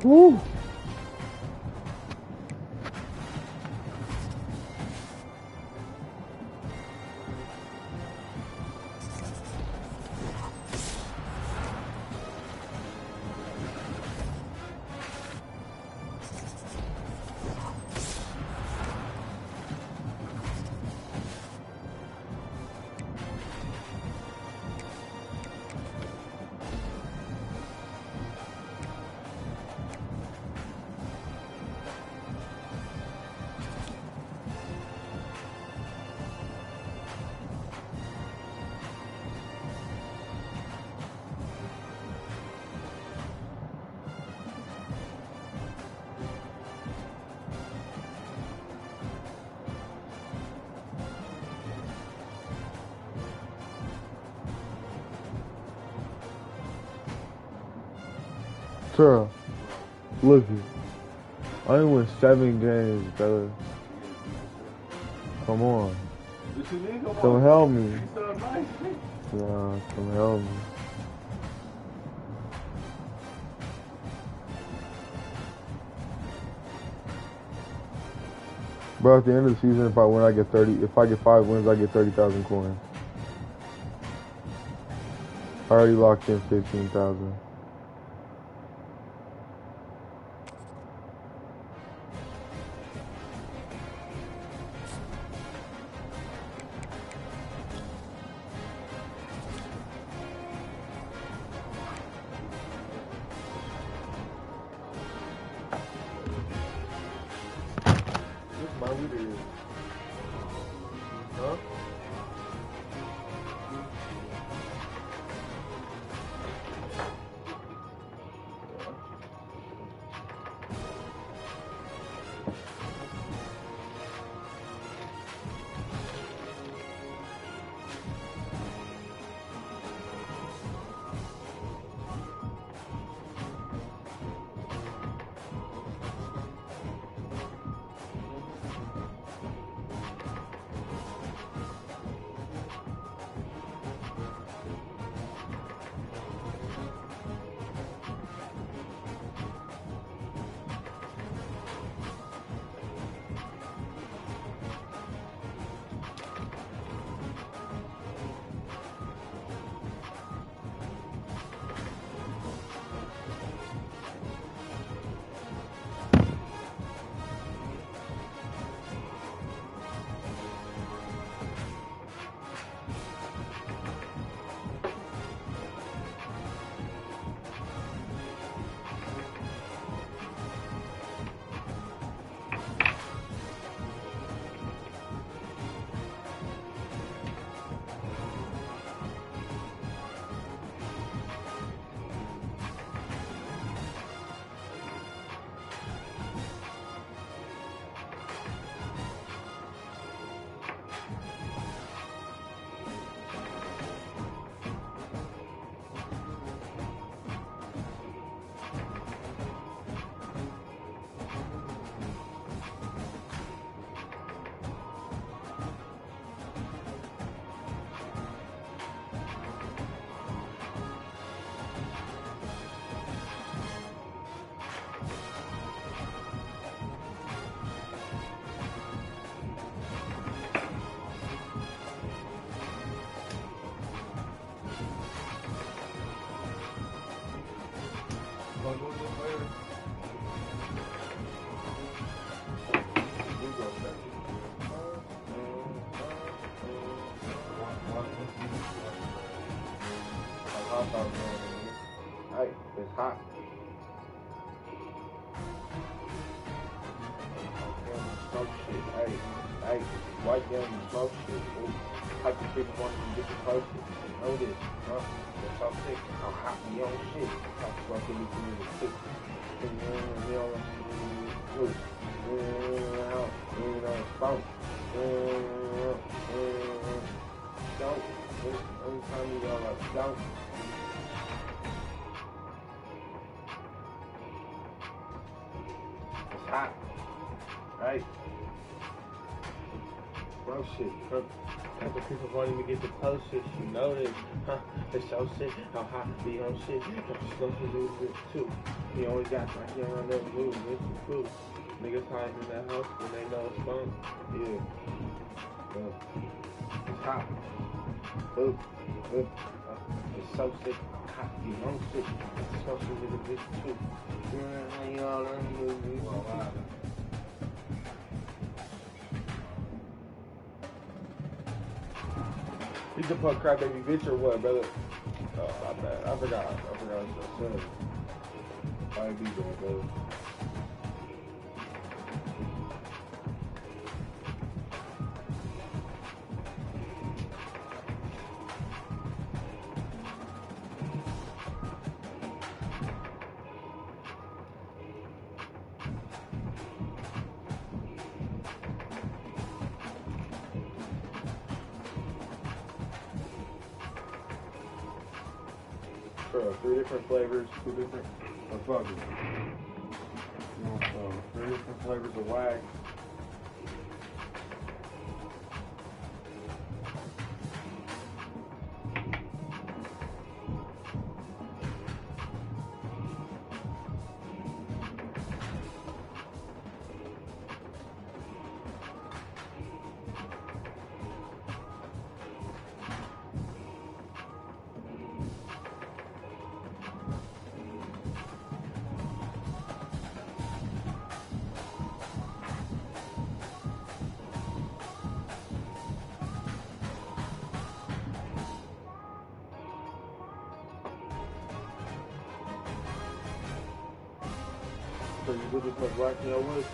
Woo. Sir, look it. I only won 7 games, brother. Come on. Come help me. Nah, come help me. Bro, at the end of the season, if I win, I get 30. If I get 5 wins, I get 30,000 coins. I already locked in 15,000. Huh? I thought it was. Hey, it's hot. Smoke shit. Hey, white girl, you smoke shit. Ooh, type of people want to get you closer. Know this, huh? They're so sick. I'm hot me on shit. Talk about the little sick. Don't. Every time you go like, don't. It's hot. Right? Bro, shit. Type of people wanting to get the closest. You know this. Huh? It's so sick. How hot to be on shit. I'm just going to do this too. He always got my hair on that move. It's the food. Niggas hiding in that house when they know it's fun. Yeah. It's hot. Ooh. It's so sick. Hot to be on shit. It's so sick with this too. You know what I mean? You can put crap baby bitch or what, brother? Oh, my bad. I forgot what I said. I be there, brother. Bro, 3 different flavors, 2 different motherfuckers. You know, 3 different flavors of wax. So you put this much wax in your wood?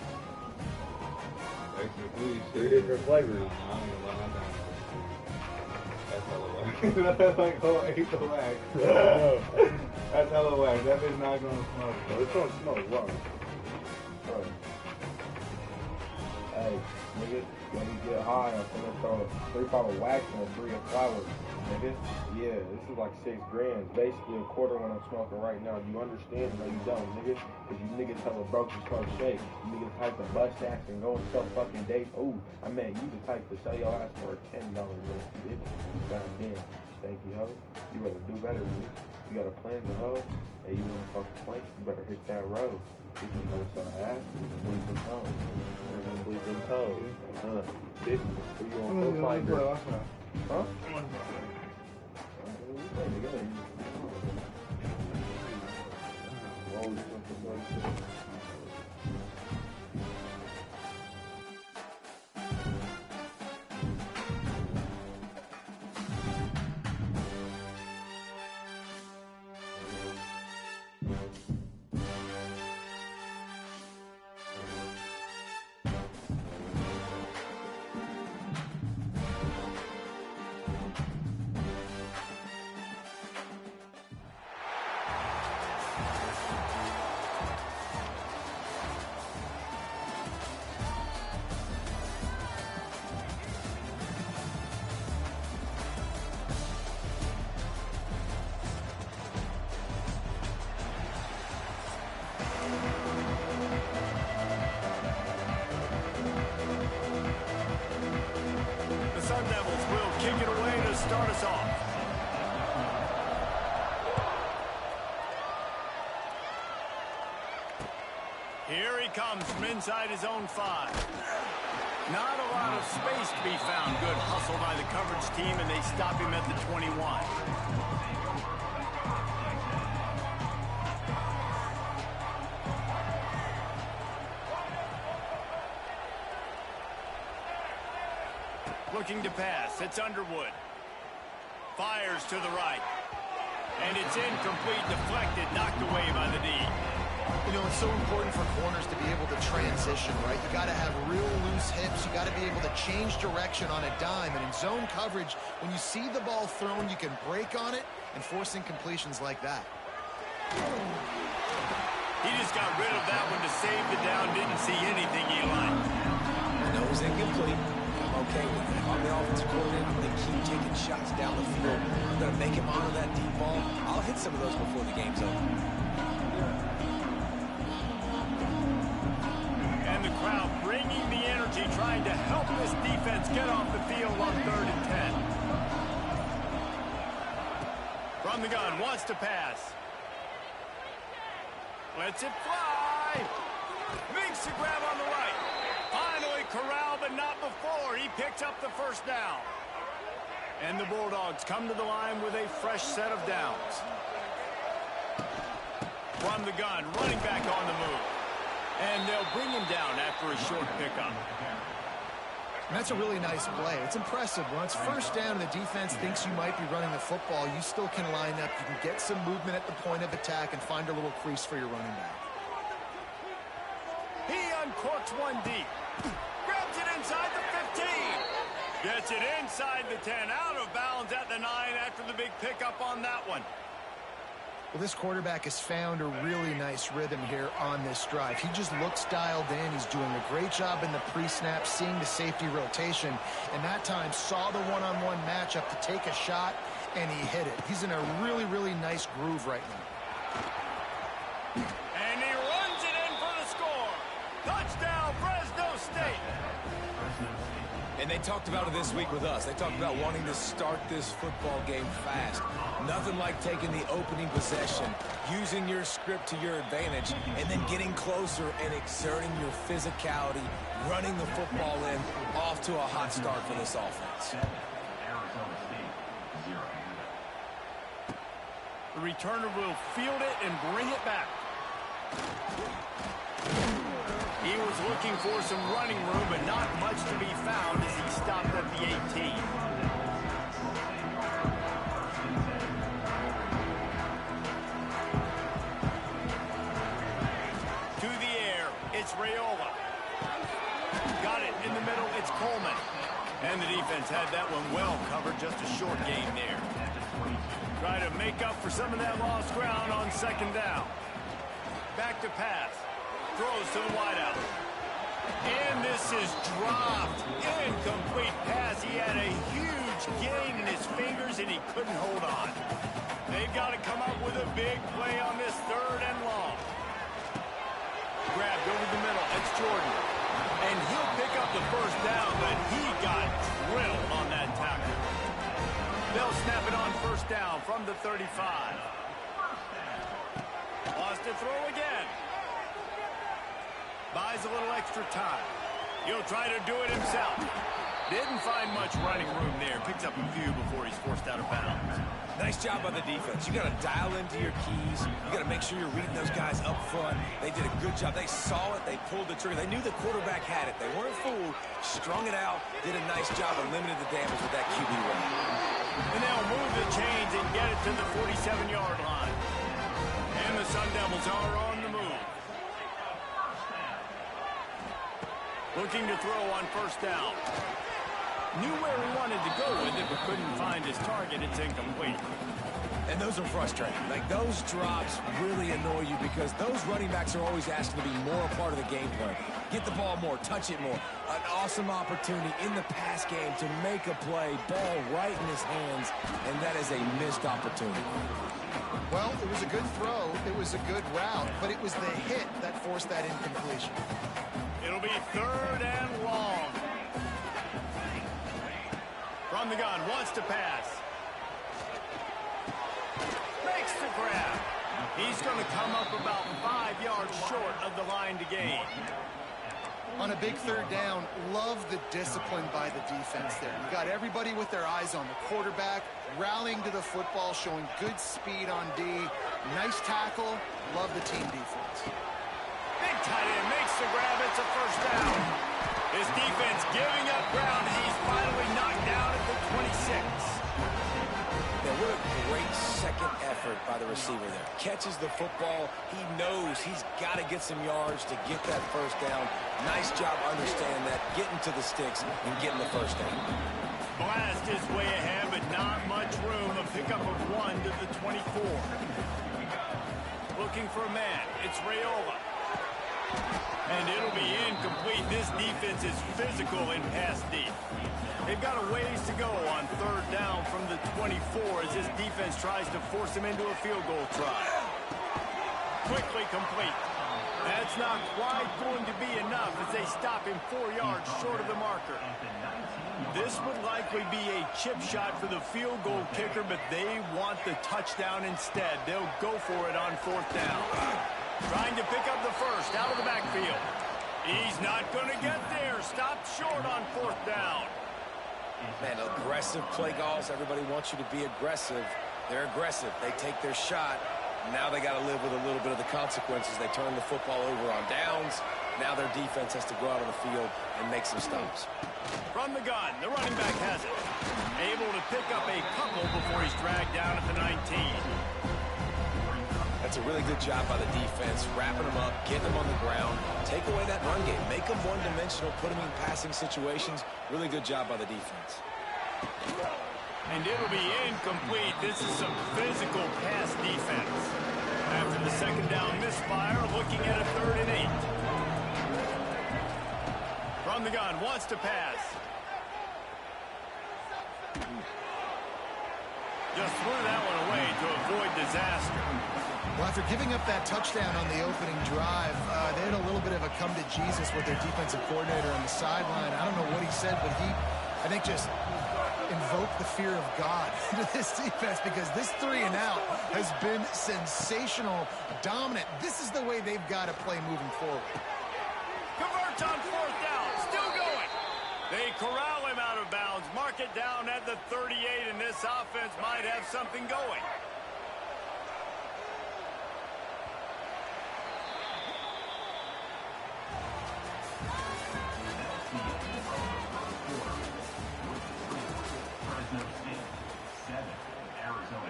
Basically, 3 different flavors. I don't know about that. That's hella wax. That's like, oh, I ate the wax. That's hella wax. That bitch not gonna smoke. No, it's gonna smoke. Wow. Hey, nigga, when you get high, I'm gonna throw 3 pounds of wax and 3 of flour. Nigga, yeah, this is like 6 grams. Basically a quarter when I'm smoking right now. Do you understand? No, you don't, nigga. Cause you niggas hella broke to smoke shake. You niggas type to bust ass and go and sell fucking dates. Ooh, I meant you the type to sell your ass for a $10 bill, bitch. Goddamn, stanky hoe. You better do better, bitch. You got a plan to hoe. Hey, you wanna fucking plank? You better hit that road. You can go sell ass. Bleed them toes. Bleed them toes. Bitch, who you on go finder? Huh? Sun Devils will kick it away to start us off. Here he comes from inside his own 5. Not a lot of space to be found. Good hustle by the coverage team, and they stop him at the 21. Looking to pass. It's Underwood. Fires to the right. And it's incomplete, deflected, knocked away by the D. You know, it's so important for corners to be able to transition, right? You got to have real loose hips. You got to be able to change direction on a dime. And in zone coverage, when you see the ball thrown, you can break on it and force incompletions like that. He just got rid of that one to save the down. Didn't see anything he liked. No, it was incomplete. I'm okay with it. If I'm the offensive coordinator, they keep taking shots down the field. I'm going to make him honor that deep ball. I'll hit some of those before the game's over. And the crowd bringing the energy, trying to help this defense get off the field on 3rd and 10. From the gun, wants to pass. Lets it fly. Makes the grab on the right. Finally corralled, but not before. He picks up the first down. And the Bulldogs come to the line with a fresh set of downs. From the gun, running back on the move. And they'll bring him down after a short pickup. And that's a really nice play. It's impressive. When it's first down and the defense thinks you might be running the football, you still can line up. You can get some movement at the point of attack and find a little crease for your running back. He uncorks one deep. Grabs it inside the 15. Gets it inside the 10. Out of bounds at the 9 after the big pickup on that one. Well, this quarterback has found a really nice rhythm here on this drive. He just looks dialed in. He's doing a great job in the pre-snap, seeing the safety rotation, and that time saw the one-on-one matchup to take a shot, and he hit it. He's in a really, really nice groove right now. And he runs it in for the score. Touchdown, Fresno State. And they talked about it this week with us. They talked about wanting to start this football game fast. Nothing like taking the opening possession, using your script to your advantage, and then getting closer and exerting your physicality, running the football in, off to a hot start for this offense. The returner will field it and bring it back. He was looking for some running room, but not much to be found as he stopped at the 18. To the air, it's Raiola. Got it in the middle, it's Coleman. And the defense had that one well covered, just a short gain there. Try to make up for some of that lost ground on 2nd down. Back to pass. Throws to the wideout. And this is dropped. Incomplete pass. He had a huge gain in his fingers, and he couldn't hold on. They've got to come up with a big play on this 3rd and long. Grabbed over the middle. It's Jordan. And he'll pick up the first down, but he got drilled on that tackle. They'll snap it on 1st down from the 35. Lost to throw again. Buys a little extra time. He'll try to do it himself. Didn't find much running room there. Picks up a few before he's forced out of bounds. Nice job by the defense. You got to dial into your keys. You got to make sure you're reading those guys up front. They did a good job. They saw it. They pulled the trigger. They knew the quarterback had it. They weren't fooled. Strung it out. Did a nice job of limiting the damage with that QB run. And they'll move the chains and get it to the 47-yard line. And the Sun Devils are on the move. Looking to throw on 1st down. Knew where he wanted to go with it, but couldn't find his target. It's incomplete. And those are frustrating. Like, those drops really annoy you because those running backs are always asking to be more a part of the game plan. Get the ball more, touch it more. An awesome opportunity in the pass game to make a play, ball right in his hands, and that is a missed opportunity. Well, it was a good throw. It was a good route, but it was the hit that forced that incompletion. It'll be 3rd and long. From the gun, wants to pass. Makes the grab. He's going to come up about 5 yards short of the line to gain. On a big 3rd down, love the discipline by the defense there. You got everybody with their eyes on the quarterback, rallying to the football, showing good speed on D. Nice tackle. Love the team defense. Big tight end makes the grab. It's a 1st down. His defense giving up ground. He's finally knocked down at the 26. Yeah, what a great second effort by the receiver there. Catches the football. He knows he's got to get some yards to get that first down. Nice job understanding that, getting to the sticks and getting the first down. Blast is way ahead, but not much room. A pickup of 1 to the 24. Looking for a man. It's Rayola. And it'll be incomplete. This defense is physical in pass deep. They've got a ways to go on third down from the 24 as this defense tries to force him into a field goal try. Quickly complete. That's not quite going to be enough as they stop him 4 yards short of the marker. This would likely be a chip shot for the field goal kicker, but they want the touchdown instead. They'll go for it on fourth down. Trying to pick up the first out of the backfield. He's not going to get there. Stopped short on fourth down. Man, aggressive play calls. Everybody wants you to be aggressive. They're aggressive. They take their shot. Now they got to live with a little bit of the consequences. They turn the football over on downs. Now their defense has to go out on the field and make some stops. From the gun, the running back has it. Able to pick up a couple before he's dragged down at the 19. That's a really good job by the defense, wrapping them up, getting them on the ground, take away that run game, make them one-dimensional, put them in passing situations. Really good job by the defense. And it'll be incomplete. This is some physical pass defense. After the second down misfire, looking at a 3rd and 8. From the gun, wants to pass. Just threw that one away to avoid disaster. Well, after giving up that touchdown on the opening drive, they had a little bit of a come to Jesus with their defensive coordinator on the sideline. I don't know what he said, but he, I think, just invoked the fear of God into this defense because this 3 and out has been sensational, dominant. This is the way they've got to play moving forward. Converts on fourth down, still going. They corral him out of bounds, mark it down at the 38, and this offense might have something going.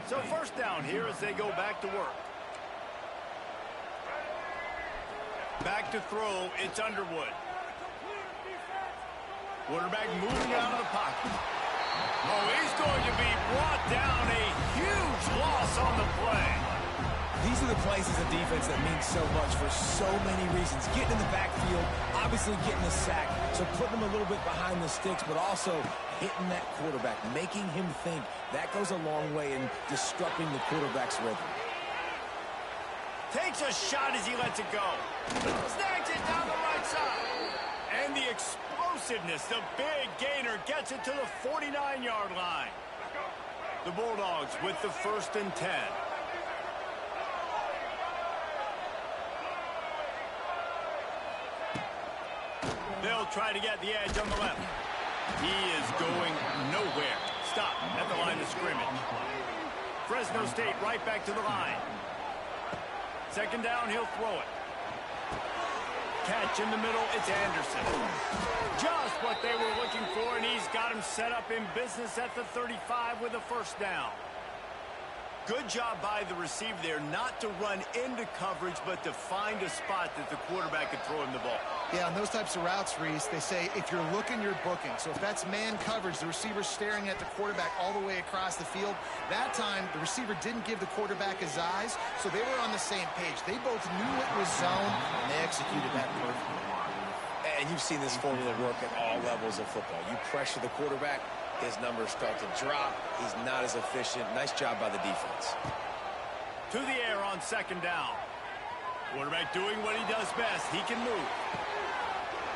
So first down here as they go back to work. Back to throw, it's Underwood. Quarterback moving out of the pocket. Oh, he's going to be brought down. A huge loss on the play. These are the plays as a defense that mean so much for so many reasons. Getting in the backfield, obviously getting a sack, so putting them a little bit behind the sticks, but also hitting that quarterback, making him think. That goes a long way in disrupting the quarterback's rhythm. Takes a shot as he lets it go. Snags it down the right side. And the explosiveness, the big gainer gets it to the 49-yard line. The Bulldogs with the 1st and 10. They'll try to get the edge on the left. He is going nowhere. Stop at the line of scrimmage. Fresno State right back to the line. Second down, he'll throw it. Catch in the middle, it's Anderson. Just what they were looking for, and he's got him set up in business at the 35 with a first down. Good job by the receiver there, not to run into coverage, but to find a spot that the quarterback could throw him the ball. Yeah, on those types of routes, Reese, they say if you're looking, you're booking. So if that's man coverage, the receiver's staring at the quarterback all the way across the field. That time, the receiver didn't give the quarterback his eyes, so they were on the same page. They both knew it was zone, and they executed that perfectly. And you've seen this formula work at all levels of football. You pressure the quarterback, his numbers start to drop. He's not as efficient. Nice job by the defense. To the air on second down. Quarterback doing what he does best. He can move.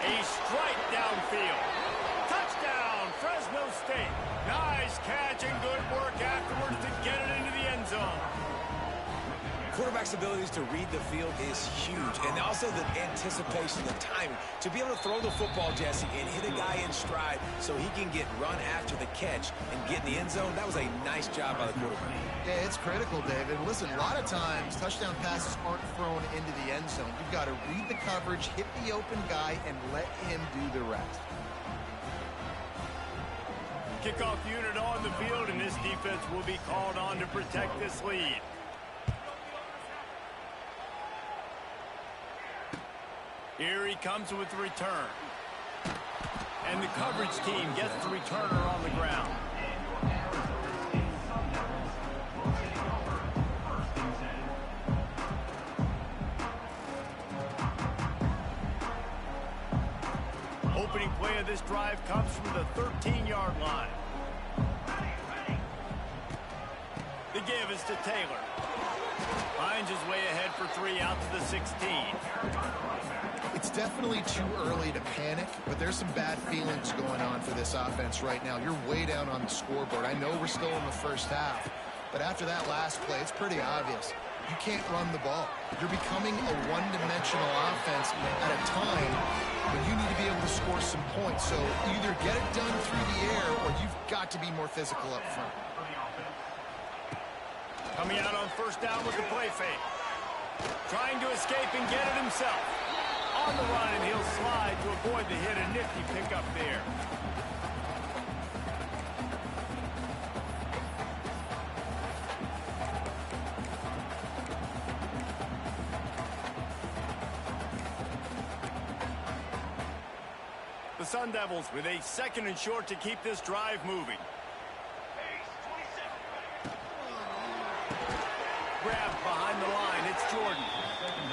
A strike downfield. Touchdown, Fresno State. Nice catch and good work afterwards to get it into the end zone. Quarterback's abilities to read the field is huge, and also the anticipation, the timing. To be able to throw the football, Jesse, and hit a guy in stride so he can get run after the catch and get in the end zone, that was a nice job by the quarterback. Yeah, it's critical, David. Listen, a lot of times touchdown passes aren't thrown into the end zone. You've got to read the coverage, hit the open guy, and let him do the rest. Kickoff unit on the field, and this defense will be called on to protect this lead. Here he comes with the return. And the coverage team gets the returner on the ground. Opening play of this drive comes from the 13-yard line. The give is to Taylor. Finds his way ahead for 3 out to the 16. It's definitely too early to panic, but there's some bad feelings going on for this offense right now. You're way down on the scoreboard. I know we're still in the first half, but after that last play, it's pretty obvious. You can't run the ball. You're becoming a one-dimensional offense at a time when you need to be able to score some points. So either get it done through the air or you've got to be more physical up front. Coming out on first down with the play fake. Trying to escape and get it himself. On the run, and he'll slide to avoid the hit. A nifty pickup there. The Sun Devils with a 2nd and short to keep this drive moving. Grabbed behind the line, it's Jordan.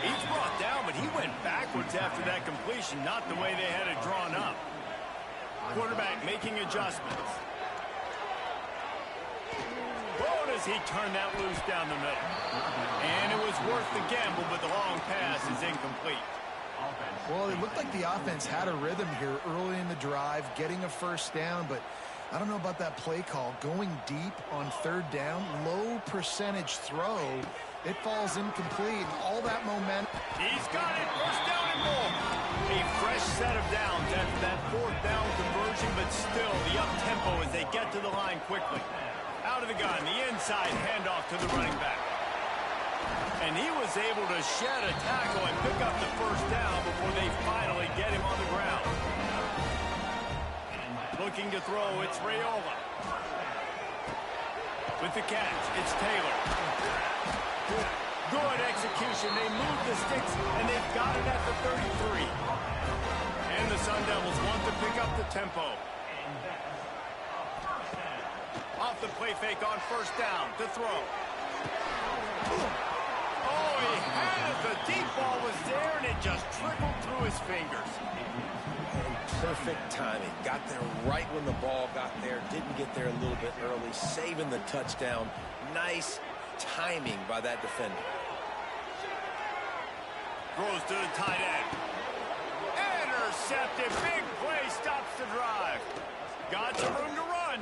He's brought down, but he went backwards after that completion, not the way they had it drawn up. Quarterback making adjustments. Oh, does he turn that loose down the middle? And it was worth the gamble, but the long pass is incomplete. Well, it looked like the offense had a rhythm here early in the drive, getting a first down, but I don't know about that play call. Going deep on 3rd down, low percentage throw, it falls incomplete. All that momentum. He's got it, 1st down and more. A fresh set of downs after that 4th down conversion, but still the up-tempo as they get to the line quickly. Out of the gun, the inside handoff to the running back. And he was able to shed a tackle and pick up the 1st down before they finally get him on the ground. Looking to throw, it's Raiola. With the catch, it's Taylor. Good execution. They move the sticks, and they've got it at the 33. And the Sun Devils want to pick up the tempo. Off the play fake on 1st down to throw. Oh, he had it. The deep ball was there, and it just trickled through his fingers. Perfect timing. Got there right when the ball got there. Didn't get there a little bit early. Saving the touchdown. Nice timing by that defender. Throws to the tight end. Intercepted. Big play. Stops the drive. Got some room to run.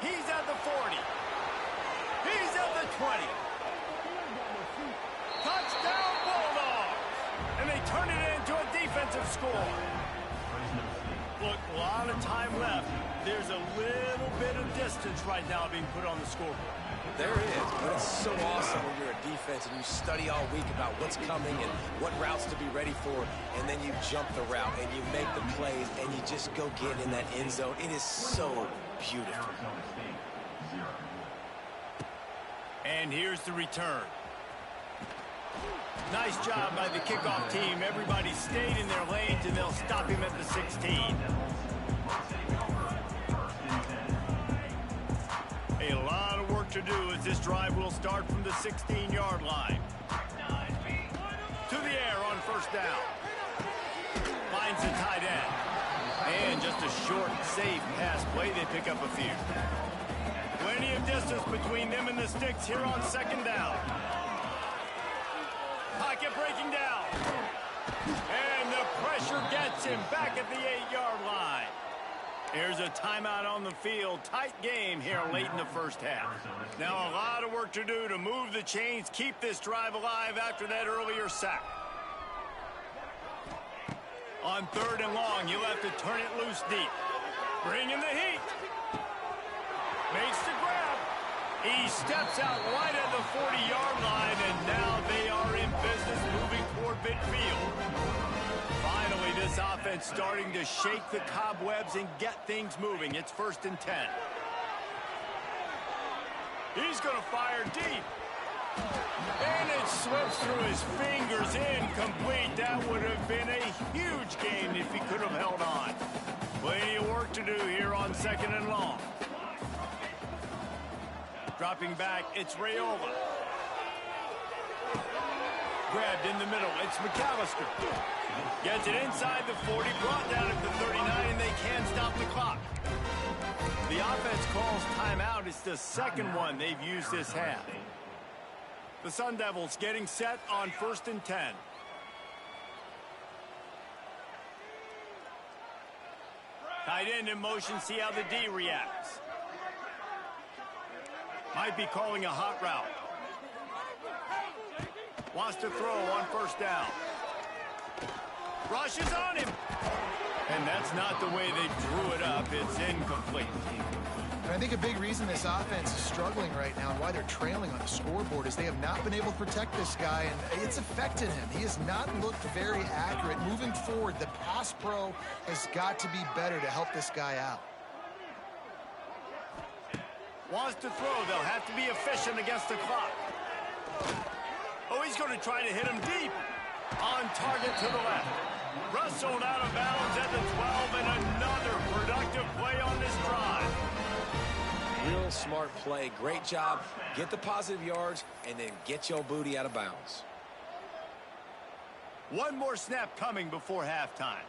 He's at the 40. He's at the 20. Touchdown Bulldogs. And they turn it into a defensive score. Look, a lot of time left. There's a little bit of distance right now being put on the scoreboard. There is, but it's so awesome when you're a defense and you study all week about what's coming and what routes to be ready for, and then you jump the route and you make the plays and you just go get in that end zone. It is so beautiful. And here's the return. Nice job by the kickoff team. Everybody stayed in their lanes, and they'll stop him at the 16. A lot of work to do as this drive will start from the 16-yard line. To the air on 1st down. Finds the tight end. And just a short, safe pass play. They pick up a few. Plenty of distance between them and the sticks here on 2nd down. Pocket breaking down. And the pressure gets him back at the 8-yard line. Here's a timeout on the field. Tight game here late in the first half. Now a lot of work to do to move the chains, keep this drive alive after that earlier sack. On 3rd and long, you'll have to turn it loose deep. Bring in the heat. Makes the grab. He steps out right at the 40-yard line, and now they are in business moving toward midfield. Finally, this offense starting to shake the cobwebs and get things moving. It's 1st and 10. He's going to fire deep. And it slips through his fingers, incomplete. That would have been a huge gain if he could have held on. Plenty of work to do here on 2nd and long. Dropping back, it's Raiola. Grabbed in the middle, it's McAllister. Gets it inside the 40, brought down at the 39, and they can't stop the clock. The offense calls timeout. It's the 2nd one they've used this half. The Sun Devils getting set on 1st and 10. Tight end in motion, see how the D reacts. Might be calling a hot route. Wants to throw on 1st down. Rushes on him. And that's not the way they drew it up. It's incomplete. And I think a big reason this offense is struggling right now and why they're trailing on the scoreboard is they have not been able to protect this guy, and it's affected him. He has not looked very accurate. Moving forward, the pass pro has got to be better to help this guy out. Wants to throw. They'll have to be efficient against the clock. Oh, he's going to try to hit him deep. On target to the left. Wrestled out of bounds at the 12, and another productive play on this drive. Real smart play. Great job. Get the positive yards, and then get your booty out of bounds. One more snap coming before halftime.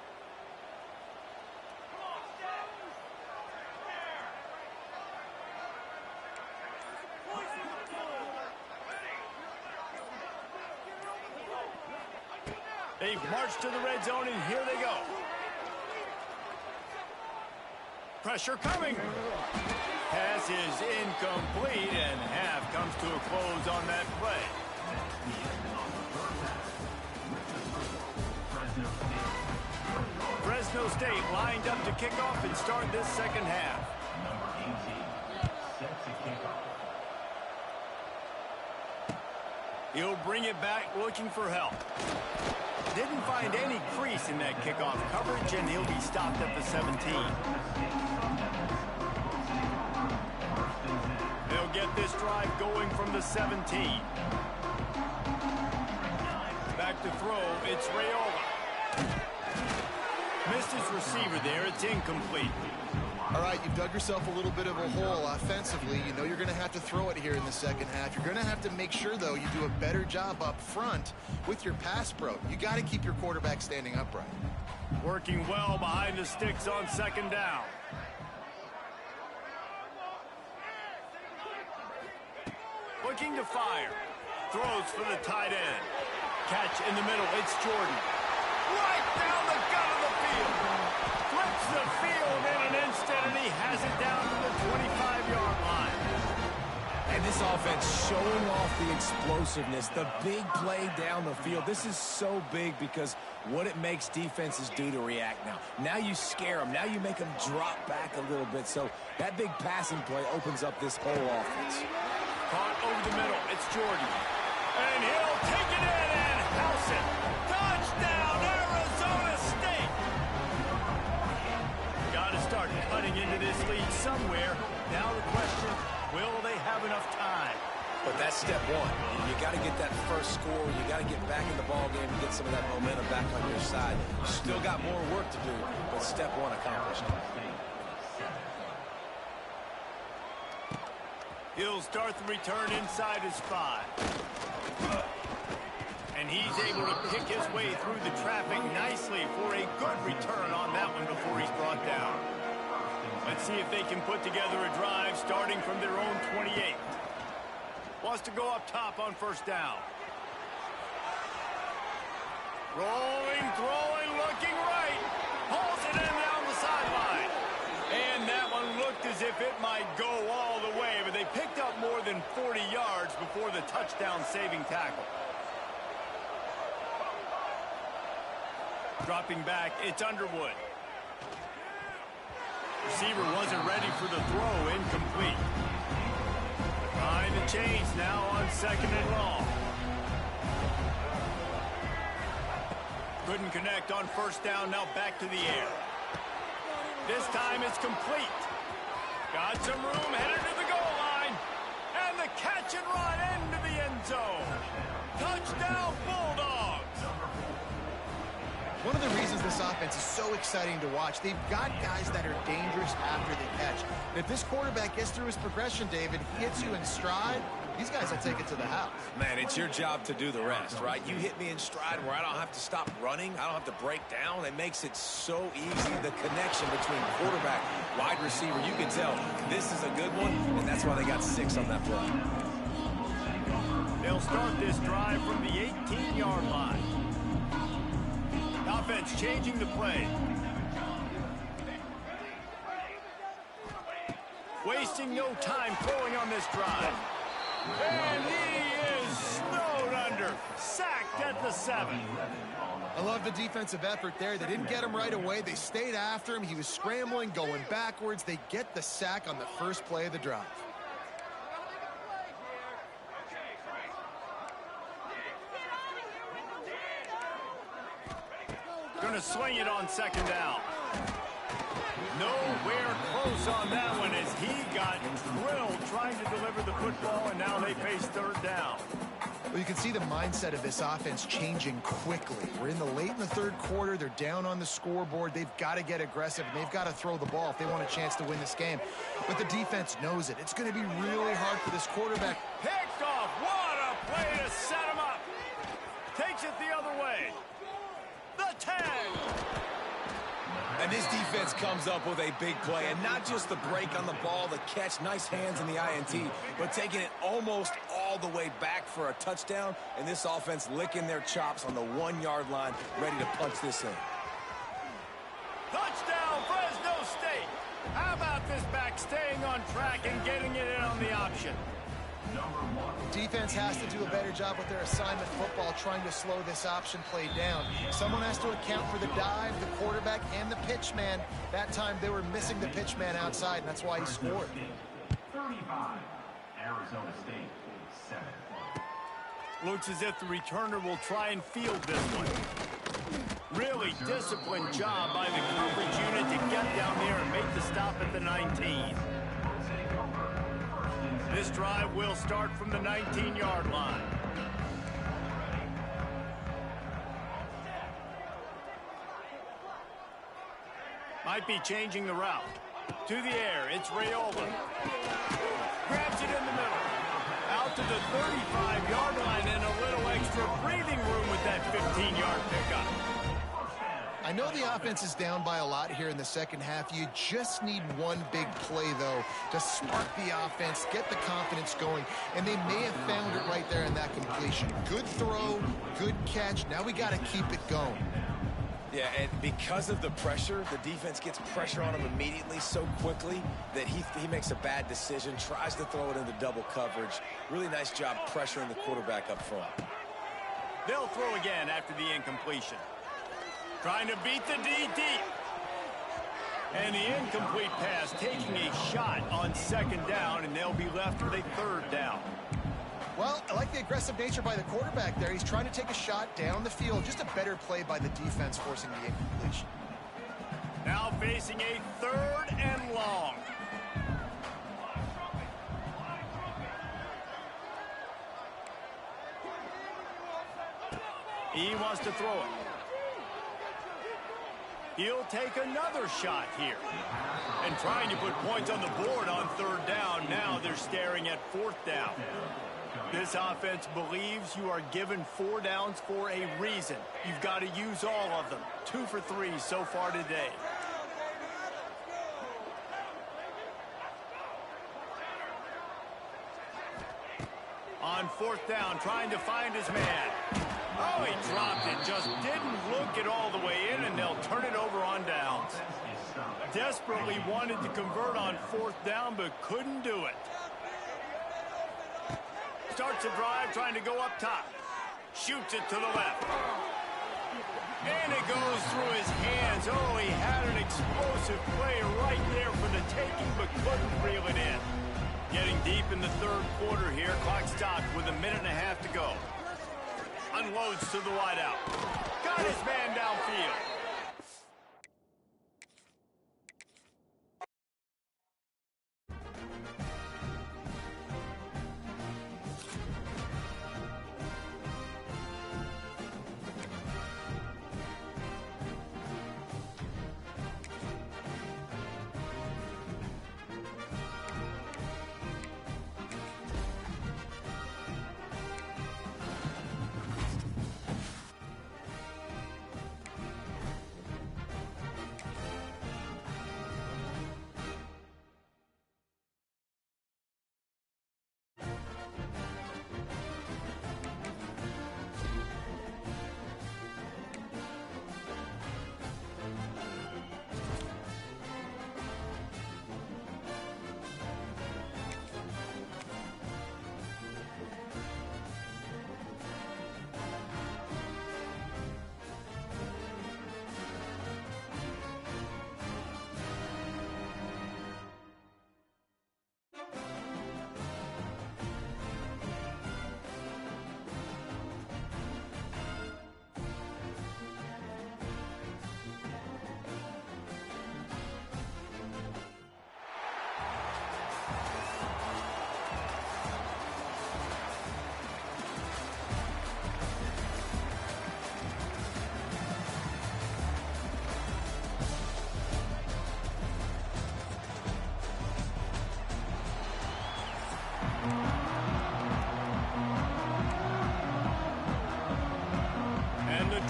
They've marched to the red zone, and here they go. Pressure coming. Pass is incomplete, and half comes to a close on that play. Fresno State lined up to kick off and start this 2nd half. He'll bring it back looking for help. Didn't find any crease in that kickoff coverage, and he'll be stopped at the 17. They'll get this drive going from the 17. Back to throw, it's Raiola. Missed his receiver there, it's incomplete. All right, you've dug yourself a little bit of a hole offensively. You know you're going to have to throw it here in the 2nd half. You're going to have to make sure, though, you do a better job up front with your pass pro. You got to keep your quarterback standing upright. Working well behind the sticks on 2nd down. Looking to fire. Throws for the tight end. Catch in the middle, it's Jordan. Right down the gut of the field. Flips the field in an instant, and he has it down to the 25-yard line. And this offense showing off the explosiveness, the big play down the field. This is so big because what it makes defenses do to react now. Now you scare them. Now you make them drop back a little bit. So that big passing play opens up this whole offense. Caught over the middle. It's Jordan. And he'll take it in and house it. Touchdown, Arizona State. Got to start cutting into this lead somewhere. Now the question, will they have enough time? But that's step one. You got to get that first score. You got to get back in the ball game and get some of that momentum back on your side. You still got more work to do, but step one accomplished. He'll start the return inside his 5. And he's able to pick his way through the traffic nicely for a good return on that one before he's brought down. Let's see if they can put together a drive starting from their own 28. Wants to go up top on 1st down. Rolling, throwing, looking right. Pulls it in down the sideline. And that one looked as if it might go all the way, but they picked up more than 40 yards before the touchdown-saving tackle. Dropping back, it's Underwood. Receiver wasn't ready for the throw, incomplete. Behind the chains now on 2nd and long. Couldn't connect on first down. Now back to the air. This time it's complete. Got some room, headed to the goal line. And the catch and run into the end zone. Touchdown, Bulldogs. One of the reasons this offense is so exciting to watch, they've got guys that are dangerous after the catch. And if this quarterback gets through his progression, David, he hits you in stride, these guys will take it to the house. Man, it's your job to do the rest, right? You hit me in stride where I don't have to stop running. I don't have to break down. It makes it so easy. The connection between quarterback, wide receiver, you can tell this is a good one, and that's why they got 6 on that play. They'll start this drive from the 18-yard line. Offense changing the play. Wasting no time throwing on this drive. And he is snowed under. Sacked at the 7. I love the defensive effort there. They didn't get him right away. They stayed after him. He was scrambling, going backwards. They get the sack on the first play of the drive. Going to swing it on second down. Nowhere close on that one as he got drilled trying to deliver the football, and now they face third down. Well, you can see the mindset of this offense changing quickly. We're in the third quarter. They're down on the scoreboard. They've got to get aggressive, and they've got to throw the ball if they want a chance to win this game. But the defense knows it. It's going to be really hard for this quarterback. Picked off. What a play to set him up. Takes it the other way. The tag. And this defense comes up with a big play, and not just the break on the ball, the catch, nice hands in the INT, but taking it almost all the way back for a touchdown, and this offense licking their chops on the 1-yard line, ready to punch this in. Touchdown, Fresno State. How about this back staying on track and getting it in on the option? Defense has to do a better job with their assignment football, trying to slow this option play down. Someone has to account for the dive, the quarterback, and the pitch man. That time they were missing the pitch man outside, and that's why he scored. 35, Arizona State, 7. Looks as if the returner will try and field this one. Really disciplined job by the coverage unit to get down there and make the stop at the 19. This drive will start from the 19-yard line. Might be changing the route. To the air, it's Rayola. Grabs it in the middle. Out to the 35-yard line and a little extra breathing room with that 15-yard pickup. I know the offense is down by a lot here in the second half. You just need one big play, though, to spark the offense, get the confidence going, and they may have found it right there in that completion. Good throw, good catch. Now we got to keep it going. Yeah, and because of the pressure, the defense gets pressure on him immediately so quickly that he makes a bad decision, tries to throw it into double coverage. Really nice job pressuring the quarterback up front. They'll throw again after the incompletion. Trying to beat the D deep. And the incomplete pass taking a shot on second down, and they'll be left with a third down. Well, I like the aggressive nature by the quarterback there. He's trying to take a shot down the field. Just a better play by the defense forcing the incompletion. Now facing a third and long. He wants to throw it. He'll take another shot here. And trying to put points on the board on third down. Now they're staring at fourth down. This offense believes you are given 4 downs for a reason. You've got to use all of them. 2 for 3 so far today. On fourth down, trying to find his man. Oh, he dropped it. Just didn't look it all the way in, and they'll turn it over on downs. Desperately wanted to convert on fourth down, but couldn't do it. Starts the drive, trying to go up top. Shoots it to the left. And it goes through his hands. Oh, he had an explosive play right there for the taking, but couldn't reel it in. Getting deep in the third quarter here. Clock stopped with 1.5 minutes to go. Unloads to the wideout. Got his man downfield.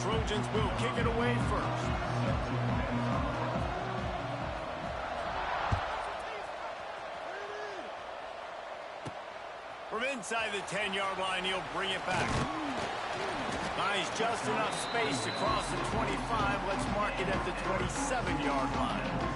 Trojans will kick it away first. From inside the 10-yard line, he'll bring it back. Nice, just enough space to cross the 25. Let's mark it at the 27-yard line.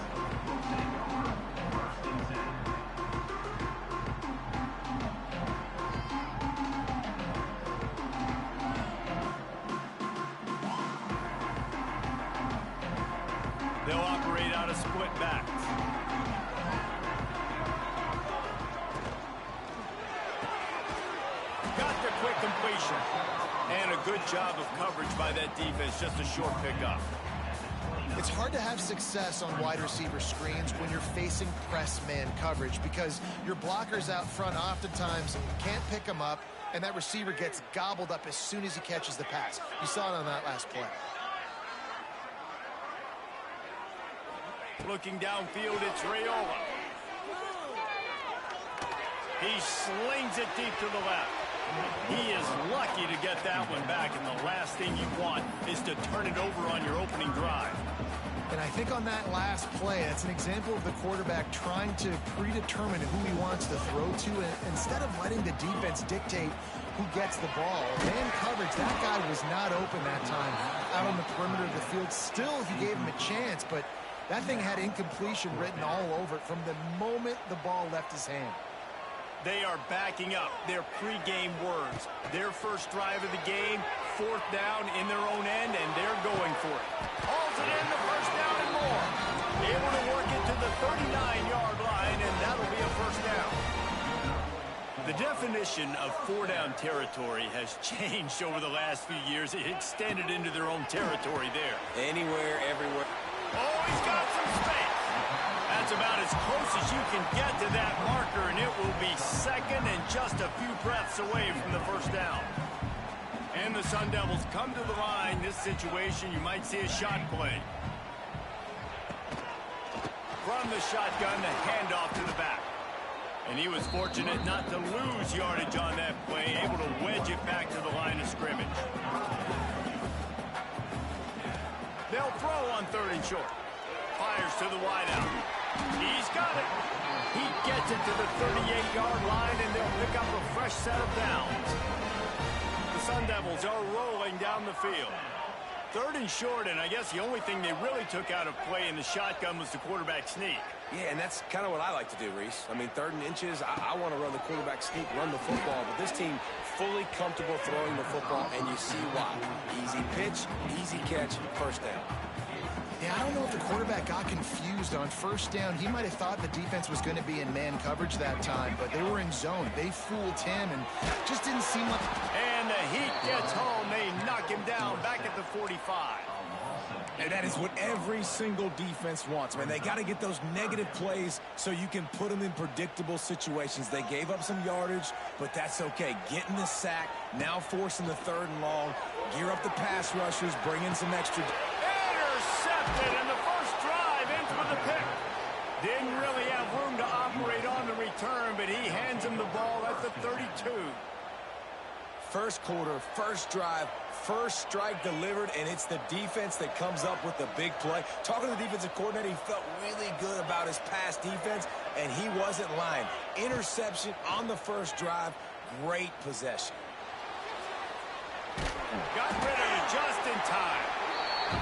They'll operate out of split backs. Got the quick completion. And a good job of coverage by that defense. Just a short pickup. It's hard to have success on wide receiver screens when you're facing press man coverage because your blockers out front oftentimes can't pick them up, and that receiver gets gobbled up as soon as he catches the pass. You saw it on that last play. Looking downfield, it's Raiola. He slings it deep to the left. He is lucky to get that one back, and the last thing you want is to turn it over on your opening drive. And I think on that last play, that's an example of the quarterback trying to predetermine who he wants to throw to, and instead of letting the defense dictate who gets the ball. Man coverage, that guy was not open that time out on the perimeter of the field. Still, he gave him a chance, but that thing had incompletion written all over it from the moment the ball left his hand. They are backing up their pregame words. Their first drive of the game, 4th down in their own end, and they're going for it. Hauls it in, the first down and more. Able to work it to the 39-yard line, and that'll be a first down. The definition of 4-down territory has changed over the last few years. It extended into their own territory there. Anywhere, everywhere. Oh, he's got some space. That's about as close as you can get to that marker, and it will be second and just a few breaths away from the first down. And the Sun Devils come to the line. This situation, you might see a shot play. From the shotgun, the handoff to the back. And he was fortunate not to lose yardage on that play, able to wedge it back to the line of scrimmage. They'll throw on 3rd and short. Fires to the wideout. He's got it. He gets it to the 38-yard line, and they'll pick up a fresh set of downs. The Sun Devils are rolling down the field. 3rd and short, and I guess the only thing they really took out of play in the shotgun was the quarterback sneak. Yeah, and that's kind of what I like to do, Reese. I mean, 3rd and inches, I want to run the quarterback sneak, run the football, but this team fully comfortable throwing the football, and you see why. Easy pitch, easy catch, first down. Yeah, I don't know if the quarterback got confused on first down. He might have thought the defense was going to be in man coverage that time, but they were in zone. They fooled him and just didn't seem like... And the Heat gets home. They knock him down back at the 45. And that is what every single defense wants, man. They got to get those negative plays so you can put them in predictable situations. They gave up some yardage, but that's okay. Getting the sack, now forcing the 3rd and long. Gear up the pass rushers, bring in some extra... Intercepted, and the first drive ends with a pick. Didn't really have room to operate on the return, but he hands him the ball at the 32. First quarter, first drive, first strike delivered, and it's the defense that comes up with the big play. Talking to the defensive coordinator, he felt really good about his pass defense, and he wasn't lying. Interception on the first drive, great possession. Got rid of it just in time.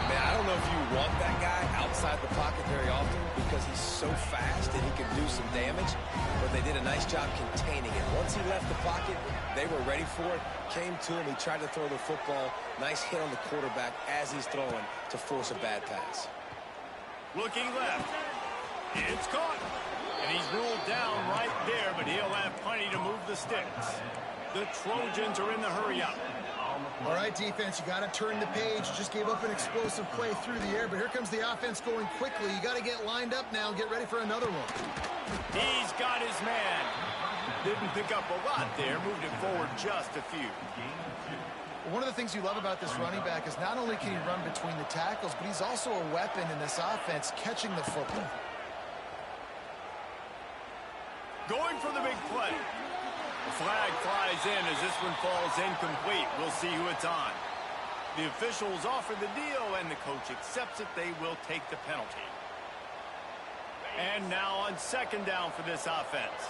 Man, I don't know if you want that guy outside the pocket very often because he's so fast and he can do some damage, but they did a nice job containing it. Once he left the pocket, they were ready for it, came to him, he tried to throw the football. Nice hit on the quarterback as he's throwing to force a bad pass. Looking left. It's caught. And he's ruled down right there, but he'll have plenty to move the sticks. The Trojans are in the hurry-up. All right, defense, you got to turn the page. Just gave up an explosive play through the air, but here comes the offense going quickly. You got to get lined up now and get ready for another one. He's got his man. Didn't pick up a lot there, moved it forward just a few. One of the things you love about this running back is not only can he run between the tackles, but he's also a weapon in this offense, catching the football. Going for the big play. The flag flies in as this one falls incomplete. We'll see who it's on. The officials offer the deal, and the coach accepts it. They will take the penalty. And now on 2nd down for this offense.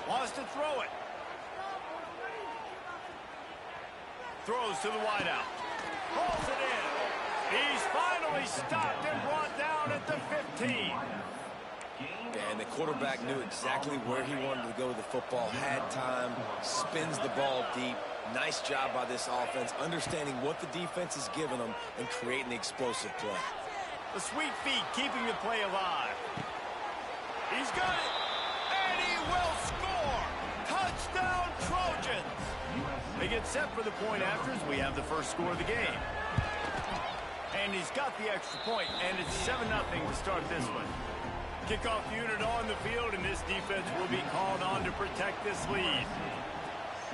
Wants to throw it. Throws to the wideout. Pulls it in. He's finally stopped and brought down at the 15. And the quarterback knew exactly where he wanted to go with the football, had time, spins the ball deep. Nice job by this offense, understanding what the defense is giving them and creating the explosive play. The sweet feet keeping the play alive. He's got it, and he will score. Touchdown, Trojans. They get set for the point afters. We have the first score of the game. And he's got the extra point, and it's 7-0 to start this one. Kickoff unit on the field, and this defense will be called on to protect this lead.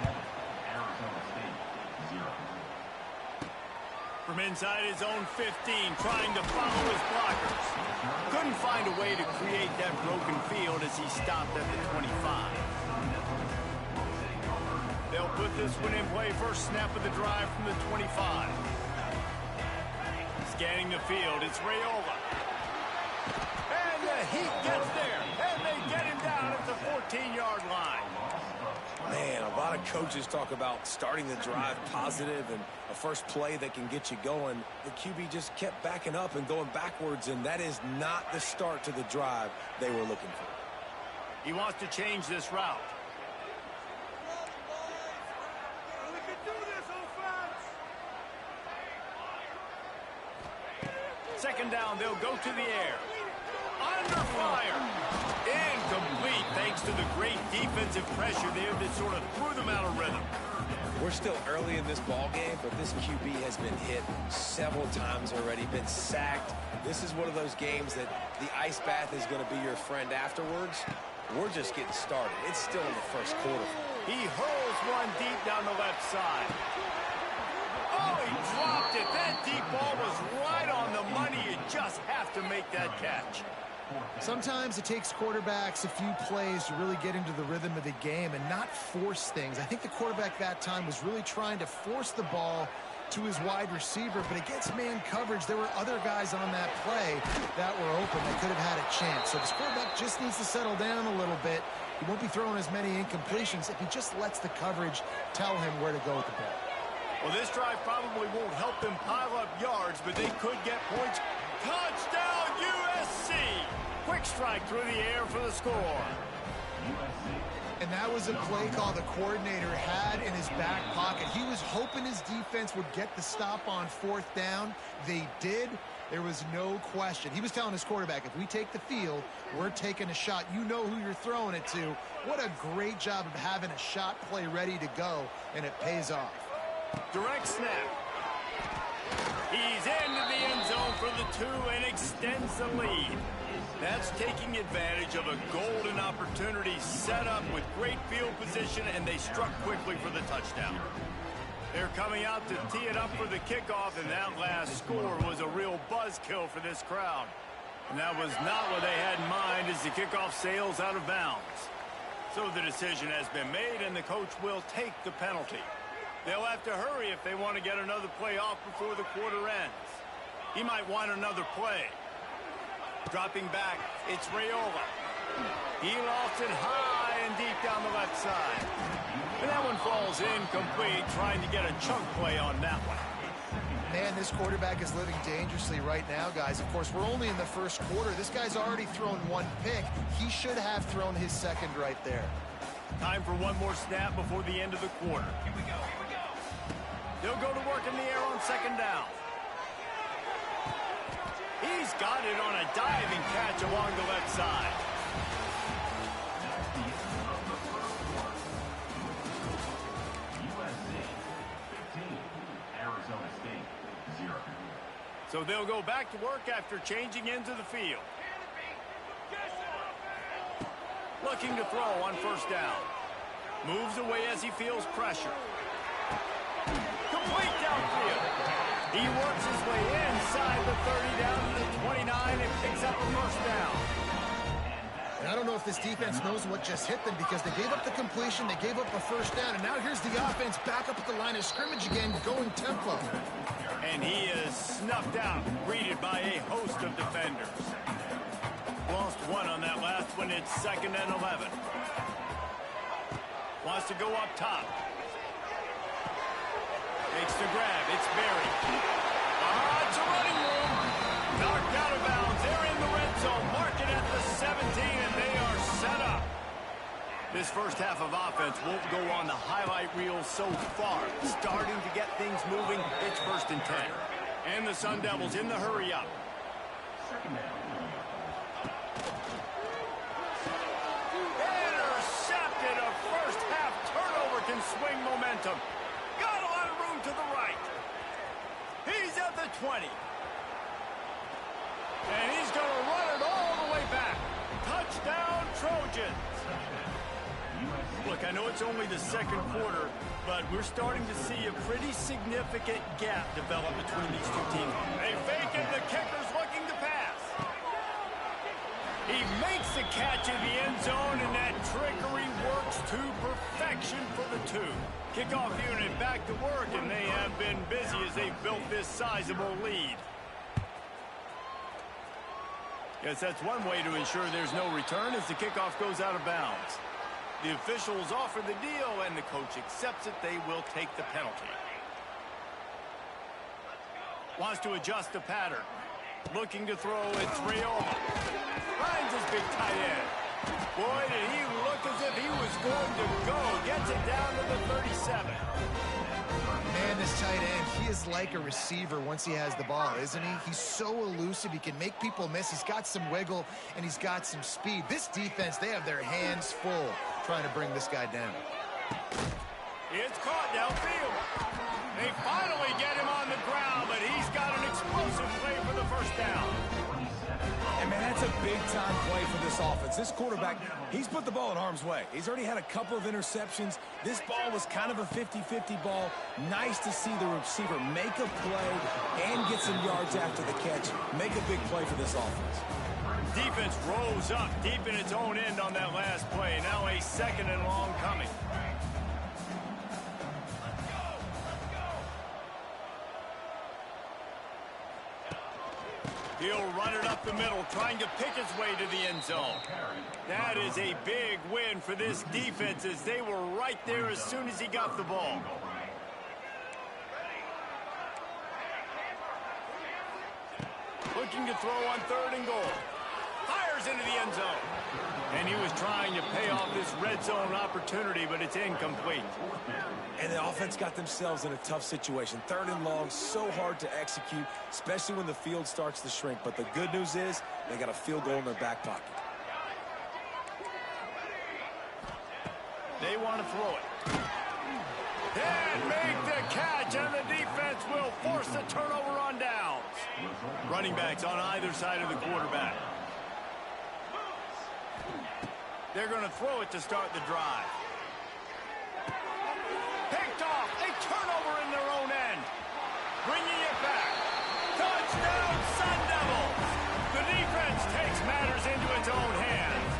Arizona State, 0. From inside his own 15, trying to follow his blockers. Couldn't find a way to create that broken field as he stopped at the 25. They'll put this one in play. First snap of the drive from the 25. Scanning the field, it's Raiola. And the Heat gets there, and they get him down at the 14-yard line. Man, a lot of coaches talk about starting the drive positive and a first play that can get you going. The QB just kept backing up and going backwards, and that is not the start to the drive they were looking for. He wants to change this route. We can do this, offense! 2nd down, they'll go to the air. Under fire. Incomplete thanks to the great defensive pressure there that sort of threw them out of rhythm. We're still early in this ball game, but this QB has been hit several times already, been sacked. This is one of those games that the ice bath is going to be your friend afterwards. We're just getting started. It's still in the first quarter. He hurls one deep down the left side. Oh, he dropped it. That deep ball was right on the money. You just have to make that catch. Sometimes it takes quarterbacks a few plays to really get into the rhythm of the game and not force things. I think the quarterback that time was really trying to force the ball to his wide receiver, but against man coverage, there were other guys on that play that were open that could have had a chance. So this quarterback just needs to settle down a little bit. He won't be throwing as many incompletions if he just lets the coverage tell him where to go with the ball. Well, this drive probably won't help them pile up yards, but they could get points. Touchdown, USC! Quick strike through the air for the score. USC And that was a play call the coordinator had in his back pocket. He was hoping his defense would get the stop on 4th down. They did. There was no question. He was telling his quarterback, if we take the field, we're taking a shot. You know who you're throwing it to. What a great job of having a shot play ready to go, and it pays off. Direct snap. He's into the end zone for the 2 and extends the lead. That's taking advantage of a golden opportunity set up with great field position, and they struck quickly for the touchdown. They're coming out to tee it up for the kickoff, and that last score was a real buzzkill for this crowd. And that was not what they had in mind as the kickoff sails out of bounds. So the decision has been made, and the coach will take the penalty. They'll have to hurry if they want to get another play off before the quarter ends. He might want another play. Dropping back, it's Raiola. He lost it high and deep down the left side. And that one falls incomplete, trying to get a chunk play on that one. Man, this quarterback is living dangerously right now, guys. Of course, we're only in the first quarter. This guy's already thrown 1 pick. He should have thrown his second right there. Time for one more snap before the end of the quarter. Here we go. They'll go to work in the air on 2nd down. He's got it on a diving catch along the left side. So they'll go back to work after changing into the field. Looking to throw on 1st down. Moves away as he feels pressure. Complete downfield. He works his way inside the 30 down to the 29 and picks up a 1st down. And I don't know if this defense knows what just hit them because they gave up the completion, they gave up a 1st down, and now here's the offense back up at the line of scrimmage again, going tempo. And he is snuffed out, greeted by a host of defenders. Lost 1 on that last one. It's 2nd and 11. Wants to go up top. Makes the grab. It's Berry. It's a running room. Knocked out of bounds. They're in the red zone. Mark it at the 17, and they are set up. This first half of offense won't go on the highlight reel so far. Starting to get things moving. It's 1st and 10. And the Sun Devils in the hurry up. Intercepted. A first half turnover can swing momentum. Got a lot of room to the right. He's at the 20. And he's going to run it all the way back. Touchdown, Trojans. Look, I know it's only the 2nd quarter, but we're starting to see a pretty significant gap develop between these 2 teams. They fake it. The kicker's looking to pass. He makes the catch in the end zone, and that trickery works to perfection for the 2. Kickoff unit back to work, and they have been busy as they've built this sizable lead. Yes, that's one way to ensure there's no return as the kickoff goes out of bounds. The officials offer the deal, and the coach accepts it. They will take the penalty. Wants to adjust the pattern. Looking to throw, it's Raiola. Finds his big tight end. Boy, did he look as if he was going to go. Gets it down to the 37. Man, this tight end, he is like a receiver once he has the ball, isn't he? He's so elusive. He can make people miss. He's got some wiggle, and he's got some speed. This defense, they have their hands full trying to bring this guy down. It's caught downfield. They finally get him on the ground, but he's got an explosive play for the 1st down. And, man, that's a big-time play for this offense. This quarterback, he's put the ball in harm's way. He's already had a couple of interceptions. This ball was kind of a 50-50 ball. Nice to see the receiver make a play and get some yards after the catch. Make a big play for this offense. Defense rose up deep in its own end on that last play. Now a 2nd and long coming. He'll run it up the middle, trying to pick his way to the end zone. That is a big win for this defense as they were right there as soon as he got the ball. Looking to throw on 3rd and goal. Fires into the end zone. And he was trying to pay off this red zone opportunity, but it's incomplete. And the offense got themselves in a tough situation. 3rd and long, so hard to execute, especially when the field starts to shrink. But the good news is they got a field goal in their back pocket. They want to throw it. And make the catch, and the defense will force the turnover on downs. Running backs on either side of the quarterback. They're going to throw it to start the drive. Picked off. A turnover in their own end. Bringing it back. Touchdown, Sun Devils. The defense takes matters into its own hands.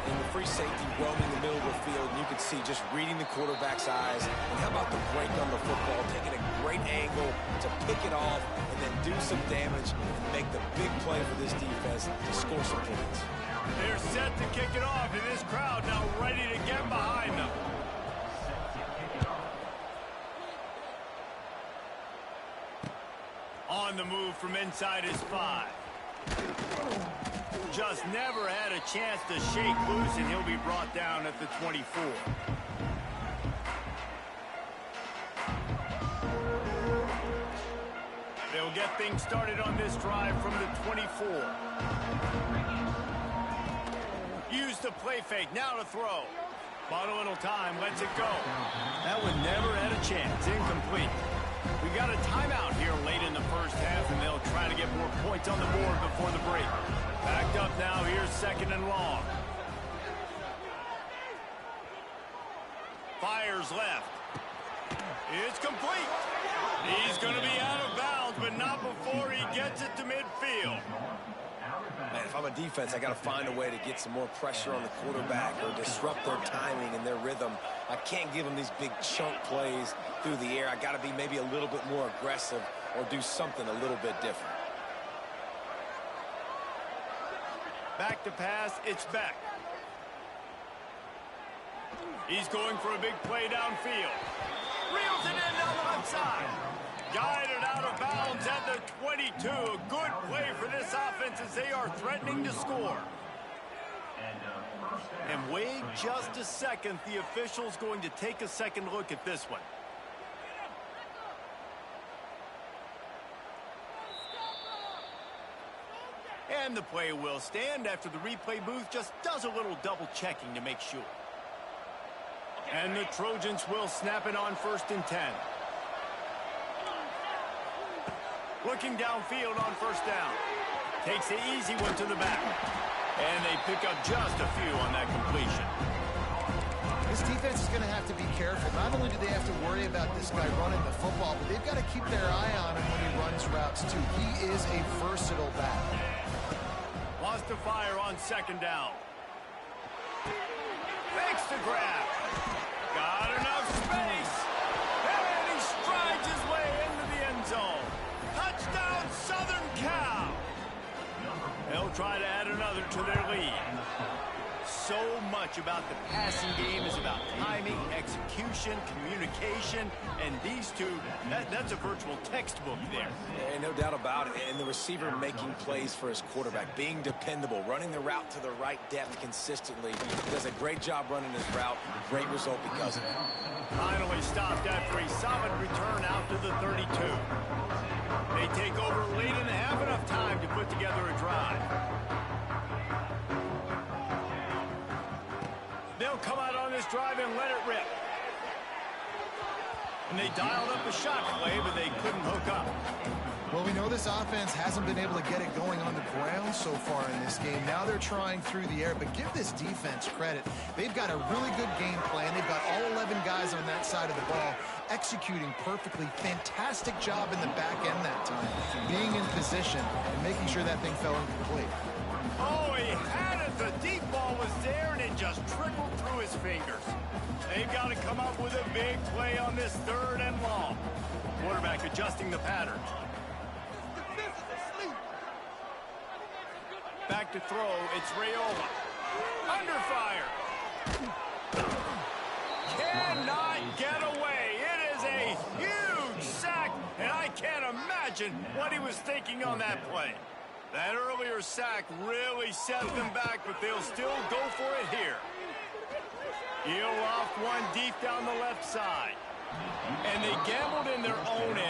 And the free safety roaming the middle of the field, and you can see just reading the quarterback's eyes. And how about the break on the football, taking a great angle to pick it off and then do some damage and make the big play for this defense to score some points. They're set to kick it off, and this crowd now ready to get behind them. On the move from inside his 5. Just never had a chance to shake loose, and he'll be brought down at the 24. They'll get things started on this drive from the 24. Use the play fake, now to throw. Bought a little time, lets it go. That one never had a chance, incomplete. We got a timeout here late in the first half, and they'll try to get more points on the board before the break. Backed up now, here's 2nd and long. Fires left. It's complete. He's going to be out of bounds, but not before he gets it to midfield. Man, if I'm a defense, I got to find a way to get some more pressure on the quarterback or disrupt their timing and their rhythm. I can't give them these big chunk plays through the air. I got to be maybe a little bit more aggressive or do something a little bit different. Back to pass, it's Beck. He's going for a big play downfield. Reels it in down the left side. Guided out of bounds at the 22. A good play for this offense as they are threatening to score. And wait just a second. The official's going to take a second look at this one. And the play will stand after the replay booth just does a little double checking to make sure. And the Trojans will snap it on 1st and 10. Looking downfield on 1st down. Takes the easy one to the back. And they pick up just a few on that completion. This defense is going to have to be careful. Not only do they have to worry about this guy running the football, but they've got to keep their eye on him when he runs routes too. He is a versatile back. Wants to fire on 2nd down. Makes the grab. Got enough space. And he strides his way into the end zone. Touchdown, Southern Cal. They'll try to add another to their lead. So much about the passing game is about timing, execution, communication, and these two, that's a virtual textbook there. Yeah, no doubt about it. And the receiver making plays for his quarterback, being dependable, running the route to the right depth consistently. Does a great job running his route. Great result because of it. Finally stopped after a solid return out to the 32. They take over late in the half, enough time to put together a drive. They'll come out on this drive and let it rip. And they dialed up a shot play, but they couldn't hook up. Well, we know this offense hasn't been able to get it going on the ground so far in this game. Now they're trying through the air, but give this defense credit. They've got a really good game plan. They've got all 11 guys on that side of the ball executing perfectly. Fantastic job in the back end that time, being in position and making sure that thing fell incomplete. Oh, he had it. The deep ball was there, and it just trickled through his fingers. They've got to come up with a big play on this 3rd and long. Quarterback adjusting the pattern. Back to throw, it's Rayola. Under fire. Cannot get away. It is a huge sack, and I can't imagine what he was thinking on that play. That earlier sack really set them back, but they'll still go for it here. Eel off one deep down the left side. And they gambled in their own end.